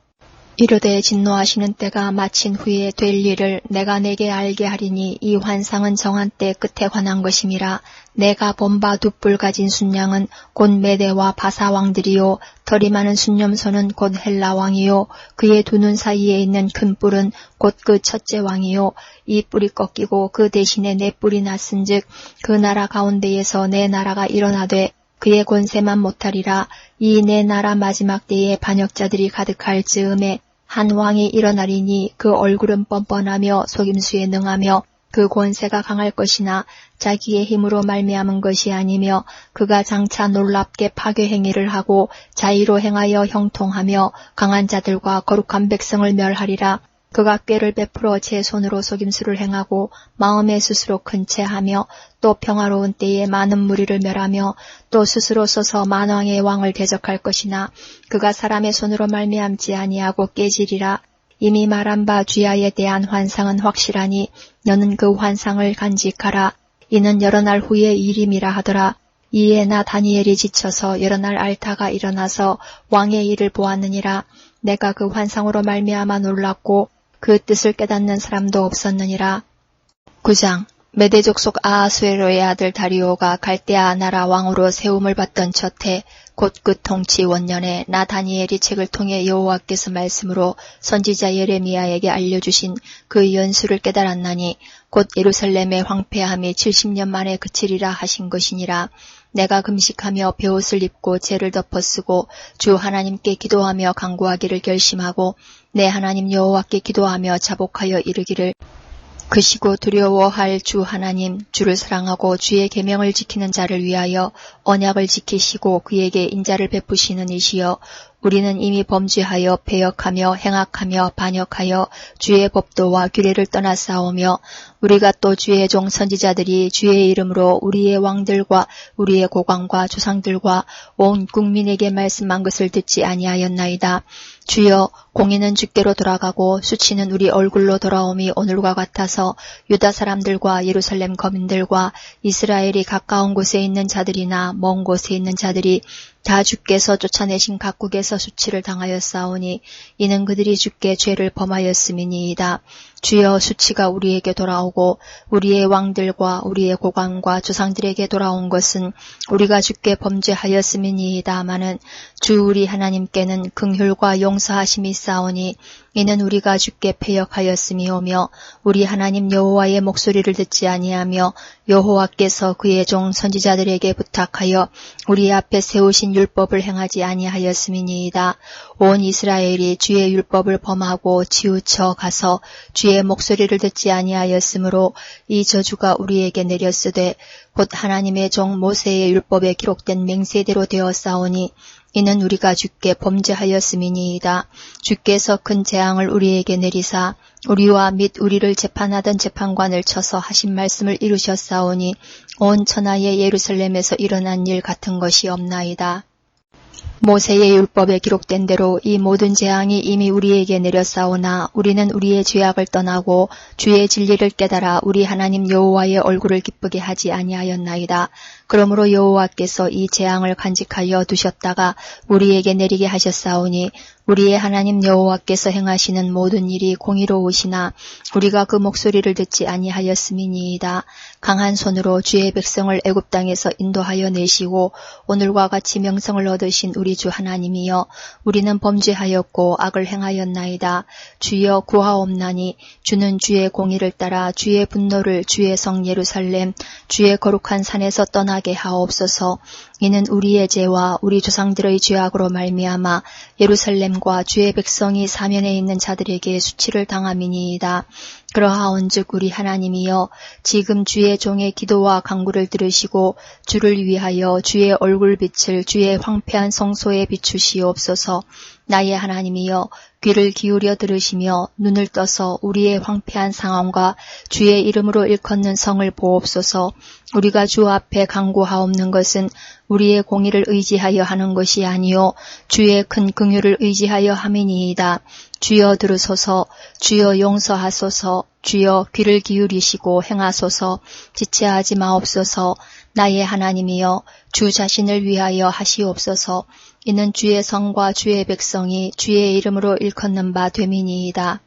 이르되 진노하시는 때가 마친 후에 될 일을 내가 내게 알게 하리니 이 환상은 정한 때 끝에 관한 것임이라. 내가 본 바 두 뿔 가진 순양은 곧 메대와 바사 왕들이요 털이 많은 순념소는 곧 헬라 왕이요 그의 두 눈 사이에 있는 큰 뿔은 곧 그 첫째 왕이요 이 뿔이 꺾이고 그 대신에 네 뿔이 났은즉 그 나라 가운데에서 내 나라가 일어나되 그의 권세만 못하리라. 이 내 나라 마지막 때에 반역자들이 가득할 즈음에 한 왕이 일어나리니 그 얼굴은 뻔뻔하며 속임수에 능하며 그 권세가 강할 것이나 자기의 힘으로 말미암은 것이 아니며 그가 장차 놀랍게 파괴 행위를 하고 자의로 행하여 형통하며 강한 자들과 거룩한 백성을 멸하리라. 그가 꾀를 베풀어 제 손으로 속임수를 행하고 마음에 스스로 큰 채하며 또 평화로운 때에 많은 무리를 멸하며 또 스스로 서서 만왕의 왕을 대적할 것이나 그가 사람의 손으로 말미암지 아니하고 깨지리라. 이미 말한 바 주야에 대한 환상은 확실하니 너는 그 환상을 간직하라. 이는 여러 날 후의 일임이라 하더라. 이에 나 다니엘이 지쳐서 여러 날 앓다가 일어나서 왕의 일을 보았느니라. 내가 그 환상으로 말미암아 놀랐고 그 뜻을 깨닫는 사람도 없었느니라. 9장 메대족 속 아하수에로의 아들 다리오가 갈대아 나라 왕으로 세움을 받던 첫해 곧 그 통치 원년에 나 다니엘이 책을 통해 여호와께서 말씀으로 선지자 예레미야에게 알려주신 그 연수를 깨달았나니 곧 예루살렘의 황폐함이 70년 만에 그치리라 하신 것이니라. 내가 금식하며 베옷을 입고 죄를 덮어쓰고 주 하나님께 기도하며 간구하기를 결심하고 내 하나님 여호와께 기도하며 자복하여 이르기를 그시고 두려워할 주 하나님 주를 사랑하고 주의 계명을 지키는 자를 위하여 언약을 지키시고 그에게 인자를 베푸시는 이시여 우리는 이미 범죄하여 배역하며 행악하며 반역하여 주의 법도와 규례를 떠나싸우며 우리가 또 주의 종 선지자들이 주의 이름으로 우리의 왕들과 우리의 고관과 조상들과 온 국민에게 말씀한 것을 듣지 아니하였나이다. 주여 공의는 주께로 돌아가고 수치는 우리 얼굴로 돌아옴이 오늘과 같아서 유다 사람들과 예루살렘 거민들과 이스라엘이 가까운 곳에 있는 자들이나 먼 곳에 있는 자들이 다 주께서 쫓아내신 각국에서 수치를 당하였사오니 이는 그들이 주께 죄를 범하였음이니이다. 주여 수치가 우리에게 돌아오고 우리의 왕들과 우리의 고관과 조상들에게 돌아온 것은 우리가 주께 범죄하였음이니이다마는 주 우리 하나님께는 긍휼과 용서하심이 있사오니 이는 우리가 주께 패역하였음이오며 우리 하나님 여호와의 목소리를 듣지 아니하며 여호와께서 그의 종 선지자들에게 부탁하여 우리 앞에 세우신 율법을 행하지 아니하였음이니이다. 온 이스라엘이 주의 율법을 범하고 치우쳐 가서 주의 목소리를 듣지 아니하였으므로 이 저주가 우리에게 내렸으되 곧 하나님의 종 모세의 율법에 기록된 맹세대로 되었사오니 이는 우리가 주께 범죄하였음이니이다. 주께서 큰 재앙을 우리에게 내리사 우리와 및 우리를 재판하던 재판관을 쳐서 하신 말씀을 이루셨사오니 온 천하의 예루살렘에서 일어난 일 같은 것이 없나이다. 모세의 율법에 기록된 대로 이 모든 재앙이 이미 우리에게 내렸사오나 우리는 우리의 죄악을 떠나고 주의 진리를 깨달아 우리 하나님 여호와의 얼굴을 기쁘게 하지 아니하였나이다. 그러므로 여호와께서 이 재앙을 간직하여 두셨다가 우리에게 내리게 하셨사오니 우리의 하나님 여호와께서 행하시는 모든 일이 공의로우시나 우리가 그 목소리를 듣지 아니하였음이니이다. 강한 손으로 주의 백성을 애굽 땅에서 인도하여 내시고 오늘과 같이 명성을 얻으신 우리 주 하나님이여 우리는 범죄하였고 악을 행하였나이다. 주여 구하옵나니 주는 주의 공의를 따라 주의 분노를 주의 성 예루살렘 주의 거룩한 산에서 떠나게 하옵소서. 이는 우리의 죄와 우리 조상들의 죄악으로 말미암아 예루살렘과 주의 백성이 사면에 있는 자들에게 수치를 당함이니이다. 그러하온즉 우리 하나님이여 지금 주의 종의 기도와 간구를 들으시고 주를 위하여 주의 얼굴빛을 주의 황폐한 성소에 비추시옵소서. 나의 하나님이여 귀를 기울여 들으시며 눈을 떠서 우리의 황폐한 상황과 주의 이름으로 일컫는 성을 보옵소서. 우리가 주 앞에 간구하옵는 것은 우리의 공의를 의지하여 하는 것이 아니요 주의 큰 긍휼을 의지하여 함이니이다. 주여 들으소서. 주여 용서하소서. 주여 귀를 기울이시고 행하소서. 지체하지 마옵소서. 나의 하나님이여 주 자신을 위하여 하시옵소서. 이는 주의 성과 주의 백성이 주의 이름으로 일컫는 바 됨이니이다.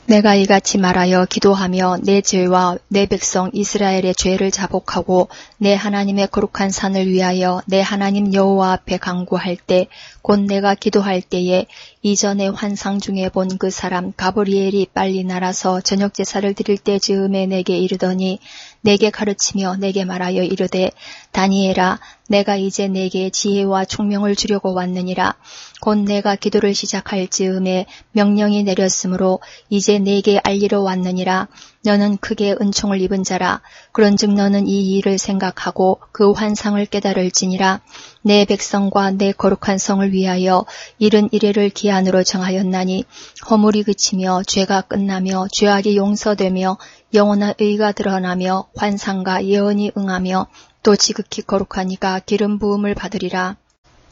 내가 이같이 말하여 기도하며 내 죄와 내 백성 이스라엘의 죄를 자복하고 내 하나님의 거룩한 산을 위하여 내 하나님 여호와 앞에 간구할 때 곧 내가 기도할 때에 이전에 환상 중에 본 그 사람 가브리엘이 빨리 날아서 저녁 제사를 드릴 때 즈음에 내게 이르더니 내게 가르치며 내게 말하여 이르되 다니엘아 내가 이제 내게 지혜와 총명을 주려고 왔느니라. 곧 내가 기도를 시작할 즈음에 명령이 내렸으므로 이제 내게 알리러 왔느니라. 너는 크게 은총을 입은 자라. 그런즉 너는 이 일을 생각하고 그 환상을 깨달을지니라. 내 백성과 내 거룩한 성을 위하여 70일을 기한으로 정하였나니 허물이 그치며 죄가 끝나며 죄악이 용서되며 영원한 의가 드러나며 환상과 예언이 응하며 또 지극히 거룩한 이가 기름 부음을 받으리라.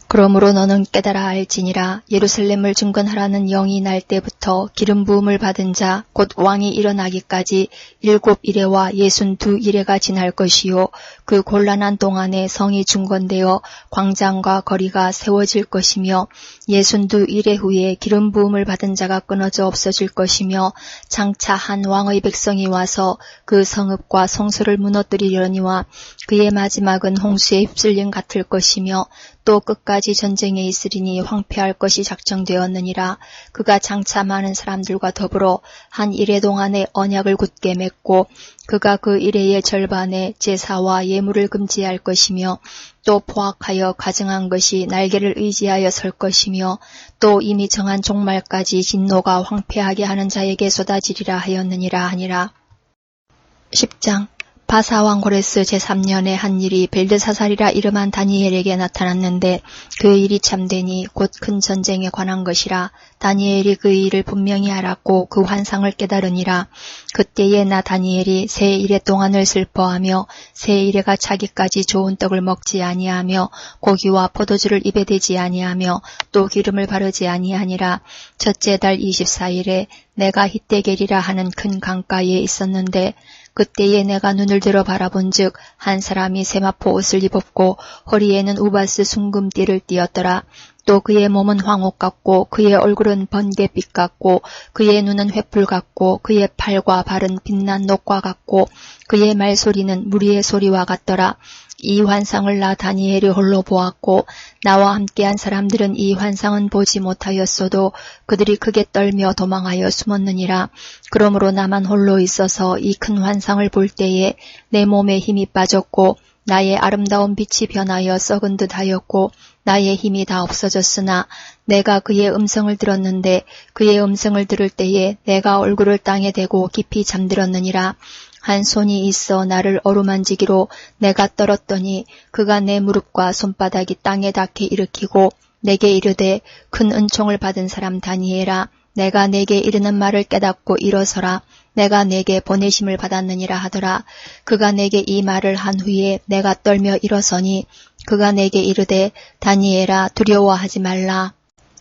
그러므로 너는 깨달아 알지니라. 예루살렘을 중건하라는 영이 날 때부터 기름 부음을 받은 자 곧 왕이 일어나기까지 7이레와 62이레가 지날 것이요 그 곤란한 동안에 성이 중건되어 광장과 거리가 세워질 것이며 62이레 후에 기름 부음을 받은 자가 끊어져 없어질 것이며 장차 한 왕의 백성이 와서 그 성읍과 성소를 무너뜨리려니와 그의 마지막은 홍수에 휩쓸림 같을 것이며 또 끝까지 전쟁에 있으리니 황폐할 것이 작정되었느니라. 그가 장차 많은 사람들과 더불어 한 이레 동안에 언약을 굳게 맺고 그가 그 이레의 절반에 제사와 예물을 금지할 것이며 또 포악하여 가증한 것이 날개를 의지하여 설 것이며 또 이미 정한 종말까지 진노가 황폐하게 하는 자에게 쏟아지리라 하였느니라 하니라. 10장 바사왕 고레스 제3년에 한 일이 벨드사살이라 이름한 다니엘에게 나타났는데 그 일이 참되니 곧 큰 전쟁에 관한 것이라. 다니엘이 그 일을 분명히 알았고 그 환상을 깨달으니라. 그때에 나 다니엘이 새 이레 동안을 슬퍼하며 새 이레가 차기까지 좋은 떡을 먹지 아니하며 고기와 포도주를 입에 대지 아니하며 또 기름을 바르지 아니하니라. 첫째 달 24일에 내가 히데겔이라 하는 큰 강가에 있었는데 그때에 내가 눈을 들어 바라본즉 한 사람이 세마포 옷을 입었고 허리에는 우바스 순금띠를 띠었더라. 또 그의 몸은 황옥 같고 그의 얼굴은 번개빛 같고 그의 눈은 횃불 같고 그의 팔과 발은 빛난 녹과 같고 그의 말소리는 무리의 소리와 같더라. 이 환상을 나 다니엘이 홀로 보았고 나와 함께한 사람들은 이 환상은 보지 못하였어도 그들이 크게 떨며 도망하여 숨었느니라. 그러므로 나만 홀로 있어서 이 큰 환상을 볼 때에 내 몸에 힘이 빠졌고 나의 아름다운 빛이 변하여 썩은 듯 하였고 나의 힘이 다 없어졌으나 내가 그의 음성을 들었는데 그의 음성을 들을 때에 내가 얼굴을 땅에 대고 깊이 잠들었느니라. 한 손이 있어 나를 어루만지기로 내가 떨었더니 그가 내 무릎과 손바닥이 땅에 닿게 일으키고 내게 이르되 큰 은총을 받은 사람 다니엘아 내가 내게 이르는 말을 깨닫고 일어서라. 내가 내게 보내심을 받았느니라 하더라. 그가 내게 이 말을 한 후에 내가 떨며 일어서니 그가 내게 이르되 다니엘아 두려워하지 말라.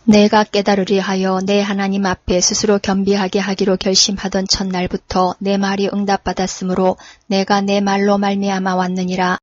내가 깨달으리 하여 내 하나님 앞에 스스로 겸비하게 하기로 결심하던 첫날부터 내 말이 응답받았으므로 내가 내 말로 말미암아 왔느니라.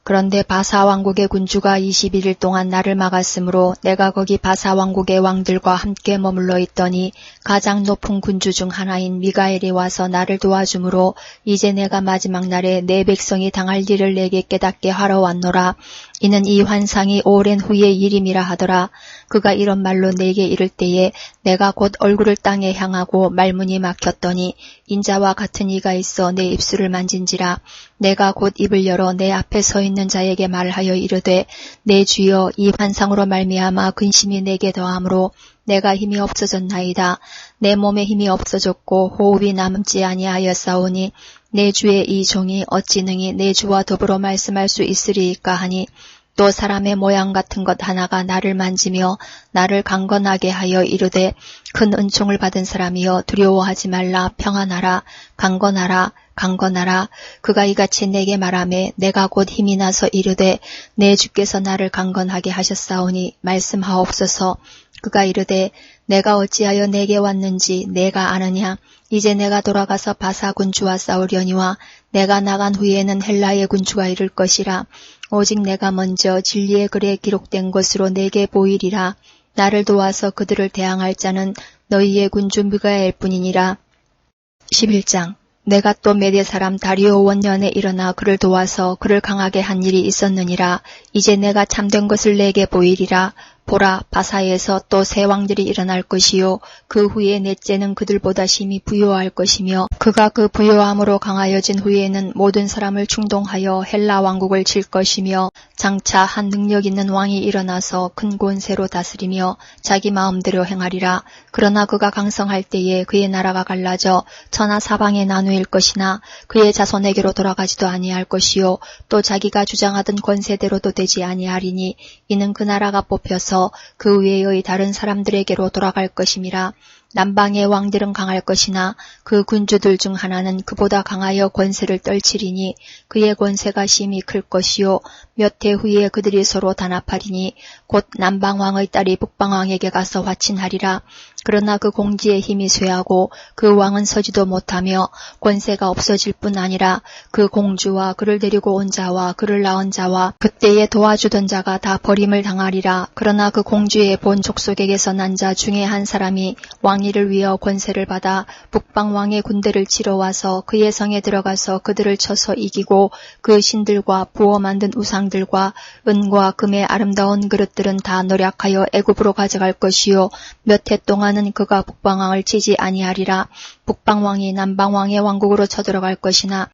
그런데 바사 왕국의 군주가 21일 동안 나를 막았으므로 내가 거기 바사 왕국의 왕들과 함께 머물러 있더니 가장 높은 군주 중 하나인 미가엘이 와서 나를 도와주므로 이제 내가 마지막 날에 내 백성이 당할 일을 내게 깨닫게 하러 왔노라. 이는 이 환상이 오랜 후의 일임이라 하더라. 그가 이런 말로 내게 이를 때에 내가 곧 얼굴을 땅에 향하고 말문이 막혔더니 인자와 같은 이가 있어 내 입술을 만진지라. 내가 곧 입을 열어 내 앞에 서 있는 자에게 말하여 이르되 내 주여 이 환상으로 말미암아 근심이 내게 더하므로 내가 힘이 없어졌나이다. 내 몸에 힘이 없어졌고 호흡이 남지 아니하였사오니 내 주의 이 종이 어찌 능히 내 주와 더불어 말씀할 수 있으리이까 하니 또 사람의 모양 같은 것 하나가 나를 만지며 나를 강건하게 하여 이르되 큰 은총을 받은 사람이여 두려워하지 말라. 평안하라. 강건하라. 강건하라. 그가 이같이 내게 말하매 내가 곧 힘이 나서 이르되 내 주께서 나를 강건하게 하셨사오니 말씀하옵소서. 그가 이르되 내가 어찌하여 내게 왔는지 내가 아느냐. 이제 내가 돌아가서 바사 군주와 싸우려니와 내가 나간 후에는 헬라의 군주가 이를 것이라. 오직 내가 먼저 진리의 글에 기록된 것으로 내게 보이리라. 나를 도와서 그들을 대항할 자는 너희의 군주 미가엘 뿐이니라. 11장. 내가 또 메대 사람 다리오 원년에 일어나 그를 도와서 그를 강하게 한 일이 있었느니라. 이제 내가 참된 것을 내게 보이리라. 보라, 바사에서 또 새 왕들이 일어날 것이요 그 후에 넷째는 그들보다 심히 부요할 것이며 그가 그 부요함으로 강하여진 후에는 모든 사람을 충동하여 헬라 왕국을 칠 것이며 장차 한 능력 있는 왕이 일어나서 큰 권세로 다스리며 자기 마음대로 행하리라. 그러나 그가 강성할 때에 그의 나라가 갈라져 천하 사방에 나누일 것이나 그의 자손에게로 돌아가지도 아니할 것이요 또 자기가 주장하던 권세대로도 되지 아니하리니 이는 그 나라가 뽑혀서 그 외의 다른 사람들에게로 돌아갈 것임이라. 남방의 왕들은 강할 것이나 그 군주들 중 하나는 그보다 강하여 권세를 떨치리니 그의 권세가 심히 클 것이요 몇 해 후에 그들이 서로 단합하리니 곧 남방왕의 딸이 북방왕에게 가서 화친하리라. 그러나 그 공지의 힘이 쇠하고 그 왕은 서지도 못하며 권세가 없어질 뿐 아니라 그 공주와 그를 데리고 온 자와 그를 낳은 자와 그때에 도와주던 자가 다 버림을 당하리라. 그러나 그 공주의 본 족속에게서 난 자 중에 한 사람이 왕위를 위하여 권세를 받아 북방왕의 군대를 치러 와서 그의 성에 들어가서 그들을 쳐서 이기고 그 신들과 부어 만든 우상들과 은과 금의 아름다운 그릇들은 다 노략하여 애굽으로 가져갈 것이요 몇 해 동안은 그가 북방왕을 치지 아니하리라. 북방왕이 남방왕의 왕국으로 쳐들어갈 것이나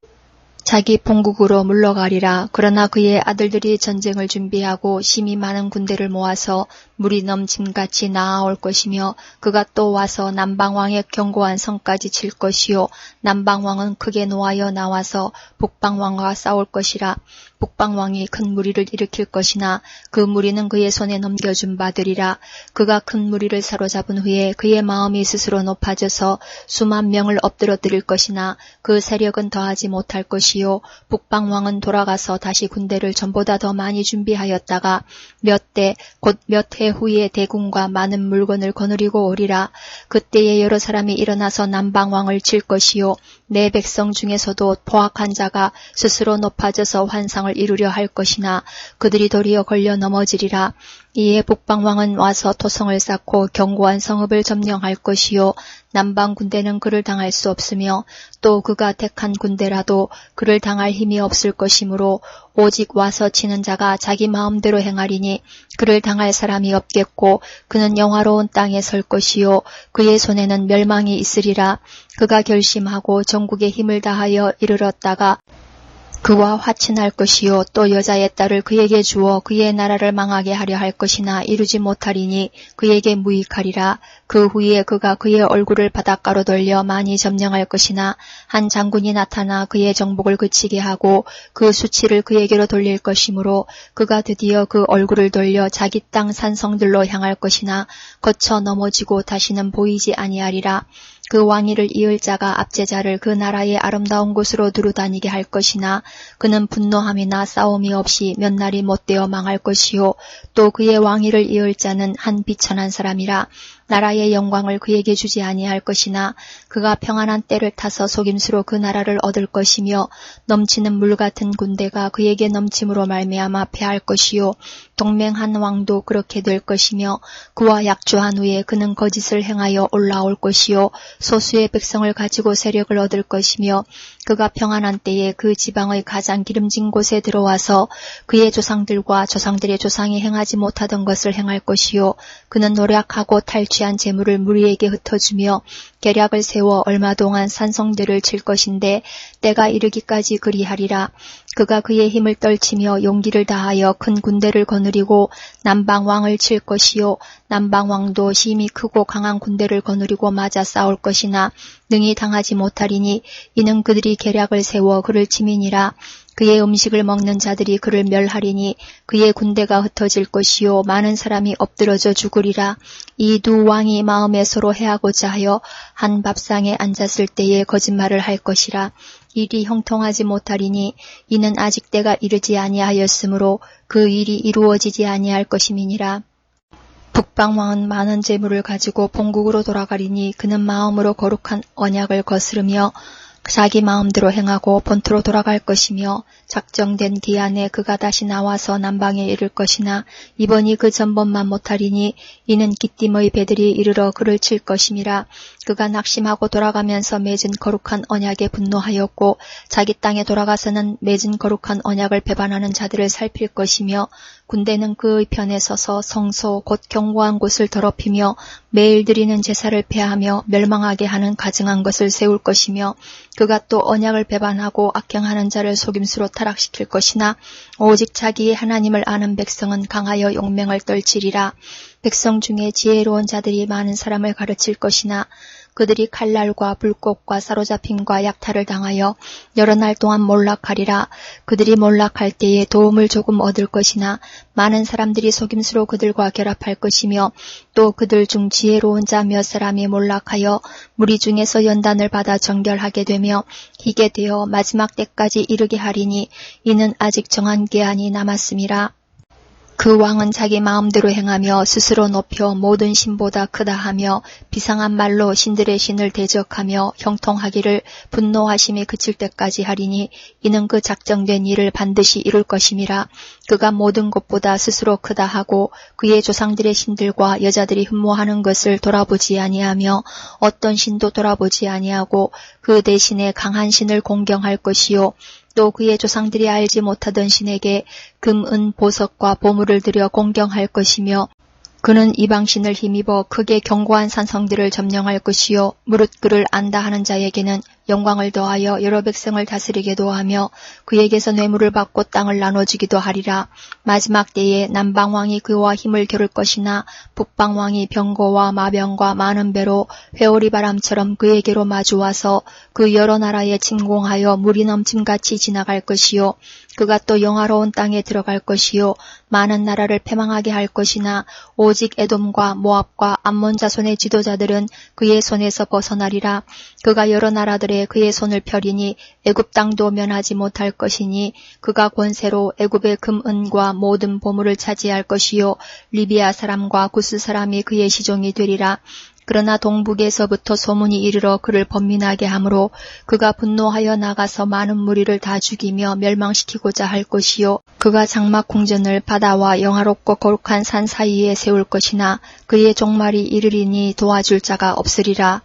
자기 본국으로 물러가리라. 그러나 그의 아들들이 전쟁을 준비하고 심히 많은 군대를 모아서 물이 넘침같이 나아올 것이며 그가 또 와서 남방왕의 견고한 성까지 칠 것이요 남방왕은 크게 노하여 나와서 북방왕과 싸울 것이라. 북방왕이 큰 무리를 일으킬 것이나 그 무리는 그의 손에 넘겨준 바되리라. 그가 큰 무리를 사로잡은 후에 그의 마음이 스스로 높아져서 수만 명을 엎드러뜨릴 것이나 그 세력은 더하지 못할 것이요 북방왕은 돌아가서 다시 군대를 전보다 더 많이 준비하였다가 몇 대 곧 몇 해 후에 대군과 많은 물건을 거느리고 오리라. 그때에 여러 사람이 일어나서 남방왕을 칠 것이요 내 백성 중에서도 포악한 자가 스스로 높아져서 환상을 이루려 할 것이나 그들이 도리어 걸려 넘어지리라. 이에 북방왕은 와서 토성을 쌓고 견고한 성읍을 점령할 것이요 남방 군대는 그를 당할 수 없으며 또 그가 택한 군대라도 그를 당할 힘이 없을 것이므로 오직 와서 치는 자가 자기 마음대로 행하리니 그를 당할 사람이 없겠고 그는 영화로운 땅에 설 것이요 그의 손에는 멸망이 있으리라. 그가 결심하고 전국에 힘을 다하여 이르렀다가 그와 화친할 것이요 또 여자의 딸을 그에게 주어 그의 나라를 망하게 하려 할 것이나 이루지 못하리니 그에게 무익하리라. 그 후에 그가 그의 얼굴을 바닷가로 돌려 많이 점령할 것이나 한 장군이 나타나 그의 정복을 그치게 하고 그 수치를 그에게로 돌릴 것이므로 그가 드디어 그 얼굴을 돌려 자기 땅 산성들로 향할 것이나 거쳐 넘어지고 다시는 보이지 아니하리라. 그 왕위를 이을 자가 압제자를 그 나라의 아름다운 곳으로 두루다니게 할 것이나 그는 분노함이나 싸움이 없이 몇 날이 못되어 망할 것이요 또 그의 왕위를 이을 자는 한 비천한 사람이라. 나라의 영광을 그에게 주지 아니할 것이나 그가 평안한 때를 타서 속임수로 그 나라를 얻을 것이며 넘치는 물 같은 군대가 그에게 넘침으로 말미암아 패할 것이요 동맹한 왕도 그렇게 될 것이며 그와 약조한 후에 그는 거짓을 행하여 올라올 것이요 소수의 백성을 가지고 세력을 얻을 것이며 그가 평안한 때에 그 지방의 가장 기름진 곳에 들어와서 그의 조상들과 조상들의 조상이 행하지 못하던 것을 행할 것이요 그는 노력하고 탈취한 재물을 무리에게 흩어주며 계략을 세워 얼마 동안 산성들을 칠 것인데 때가 이르기까지 그리하리라. 그가 그의 힘을 떨치며 용기를 다하여 큰 군대를 거느리고 남방왕을 칠 것이요 남방왕도 힘이 크고 강한 군대를 거느리고 맞아 싸울 것이나 능히 당하지 못하리니 이는 그들이 계략을 세워 그를 침이니라. 그의 음식을 먹는 자들이 그를 멸하리니 그의 군대가 흩어질 것이요 많은 사람이 엎드러져 죽으리라. 이 두 왕이 마음에 서로 해하고자 하여 한 밥상에 앉았을 때에 거짓말을 할 것이라. 일이 형통하지 못하리니 이는 아직 때가 이르지 아니하였으므로 그 일이 이루어지지 아니할 것임이니라. 북방왕은 많은 재물을 가지고 본국으로 돌아가리니 그는 마음으로 거룩한 언약을 거스르며 자기 마음대로 행하고 본토로 돌아갈 것이며 작정된 기한에 그가 다시 나와서 남방에 이를 것이나 이번이 그 전번만 못하리니 이는 기띔의 배들이 이르러 그를 칠 것임이라. 그가 낙심하고 돌아가면서 맺은 거룩한 언약에 분노하였고 자기 땅에 돌아가서는 맺은 거룩한 언약을 배반하는 자들을 살필 것이며 군대는 그의 편에 서서 성소 곧 견고한 곳을 더럽히며 매일 드리는 제사를 폐하며 멸망하게 하는 가증한 것을 세울 것이며 그가 또 언약을 배반하고 악행하는 자를 속임수로 타락시킬 것이나 오직 자기의 하나님을 아는 백성은 강하여 용맹을 떨치리라. 백성 중에 지혜로운 자들이 많은 사람을 가르칠 것이나 그들이 칼날과 불꽃과 사로잡힘과 약탈을 당하여 여러 날 동안 몰락하리라. 그들이 몰락할 때에 도움을 조금 얻을 것이나 많은 사람들이 속임수로 그들과 결합할 것이며 또 그들 중 지혜로운 자 몇 사람이 몰락하여 무리 중에서 연단을 받아 정결하게 되며 희게 되어 마지막 때까지 이르게 하리니 이는 아직 정한 기한이 남았음이라. 그 왕은 자기 마음대로 행하며 스스로 높여 모든 신보다 크다 하며 비상한 말로 신들의 신을 대적하며 형통하기를 분노하심이 그칠 때까지 하리니 이는 그 작정된 일을 반드시 이룰 것임이라. 그가 모든 것보다 스스로 크다 하고 그의 조상들의 신들과 여자들이 흠모하는 것을 돌아보지 아니하며 어떤 신도 돌아보지 아니하고 그 대신에 강한 신을 공경할 것이요 또 그의 조상들이 알지 못하던 신에게 금, 은, 보석과 보물을 들여 공경할 것이며 그는 이방신을 힘입어 크게 견고한 산성들을 점령할 것이요 무릇 그를 안다 하는 자에게는 영광을 더하여 여러 백성을 다스리게도 하며 그에게서 뇌물을 받고 땅을 나눠주기도 하리라. 마지막 때에 남방왕이 그와 힘을 겨룰 것이나 북방왕이 병거와 마병과 많은 배로 회오리 바람처럼 그에게로 마주와서 그 여러 나라에 침공하여 물이 넘침같이 지나갈 것이요 그가 또 영화로운 땅에 들어갈 것이요 많은 나라를 패망하게 할 것이나 오직 에돔과 모압과 암몬 자손의 지도자들은 그의 손에서 벗어나리라. 그가 여러 나라들의 그의 손을 펴리니 애굽 땅도 면하지 못할 것이니 그가 권세로 애굽의 금, 은과 모든 보물을 차지할 것이요 리비아 사람과 구스 사람이 그의 시종이 되리라. 그러나 동북에서부터 소문이 이르러 그를 번민하게 하므로 그가 분노하여 나가서 많은 무리를 다 죽이며 멸망시키고자 할 것이요 그가 장막 궁전을 바다와 영화롭고 거룩한 산 사이에 세울 것이나 그의 종말이 이르리니 도와줄 자가 없으리라.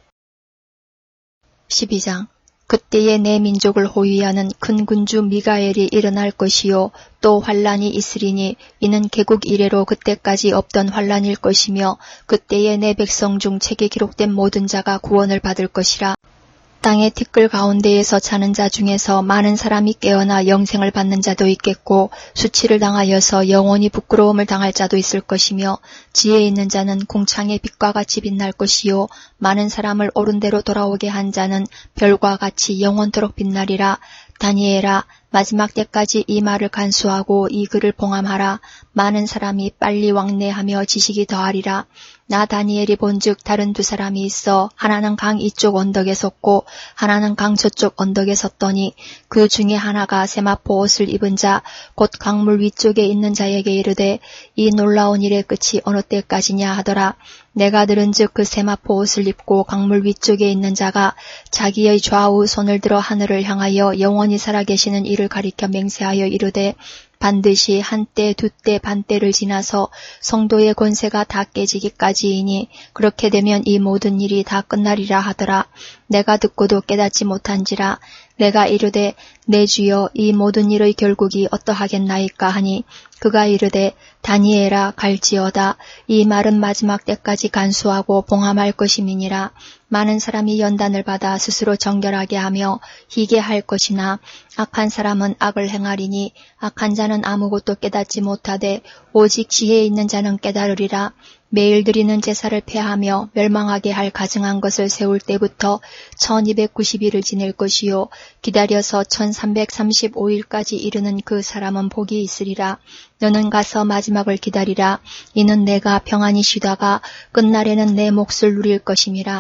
12장 그때에 내 민족을 호위하는 큰 군주 미가엘이 일어날 것이요 또 환란이 있으리니 이는 개국 이래로 그때까지 없던 환란일 것이며 그때에 내 백성 중 책에 기록된 모든 자가 구원을 받을 것이라. 땅의 티끌 가운데에서 자는 자 중에서 많은 사람이 깨어나 영생을 받는 자도 있겠고 수치를 당하여서 영원히 부끄러움을 당할 자도 있을 것이며 지혜 있는 자는 궁창의 빛과 같이 빛날 것이요 많은 사람을 옳은 대로 돌아오게 한 자는 별과 같이 영원토록 빛나리라. 다니엘아 마지막 때까지 이 말을 간수하고 이 글을 봉함하라. 많은 사람이 빨리 왕래하며 지식이 더하리라. 나 다니엘이 본즉 다른 두 사람이 있어 하나는 강 이쪽 언덕에 섰고 하나는 강 저쪽 언덕에 섰더니 그 중에 하나가 세마포 옷을 입은 자 곧 강물 위쪽에 있는 자에게 이르되 이 놀라운 일의 끝이 어느 때까지냐 하더라. 내가 들은즉 그 세마포 옷을 입고 강물 위쪽에 있는 자가 자기의 좌우 손을 들어 하늘을 향하여 영원히 살아계시는 이를 가리켜 맹세하여 이르되 반드시 한때 두때 반때를 지나서 성도의 권세가 다 깨지기까지이니 그렇게 되면 이 모든 일이 다 끝나리라 하더라. 내가 듣고도 깨닫지 못한지라. 내가 이르되 내 주여 이 모든 일의 결국이 어떠하겠나이까 하니 그가 이르되 다니엘아 갈지어다. 이 말은 마지막 때까지 간수하고 봉함할 것임이니라. 많은 사람이 연단을 받아 스스로 정결하게 하며 희게 할 것이나 악한 사람은 악을 행하리니 악한 자는 아무것도 깨닫지 못하되 오직 지혜 있는 자는 깨달으리라. 매일 드리는 제사를 폐하며 멸망하게 할 가증한 것을 세울 때부터 1290일을 지낼 것이요 기다려서 1335일까지 이르는 그 사람은 복이 있으리라. 너는 가서 마지막을 기다리라. 이는 내가 평안히 쉬다가 끝날에는 내 몫을 누릴 것임이라.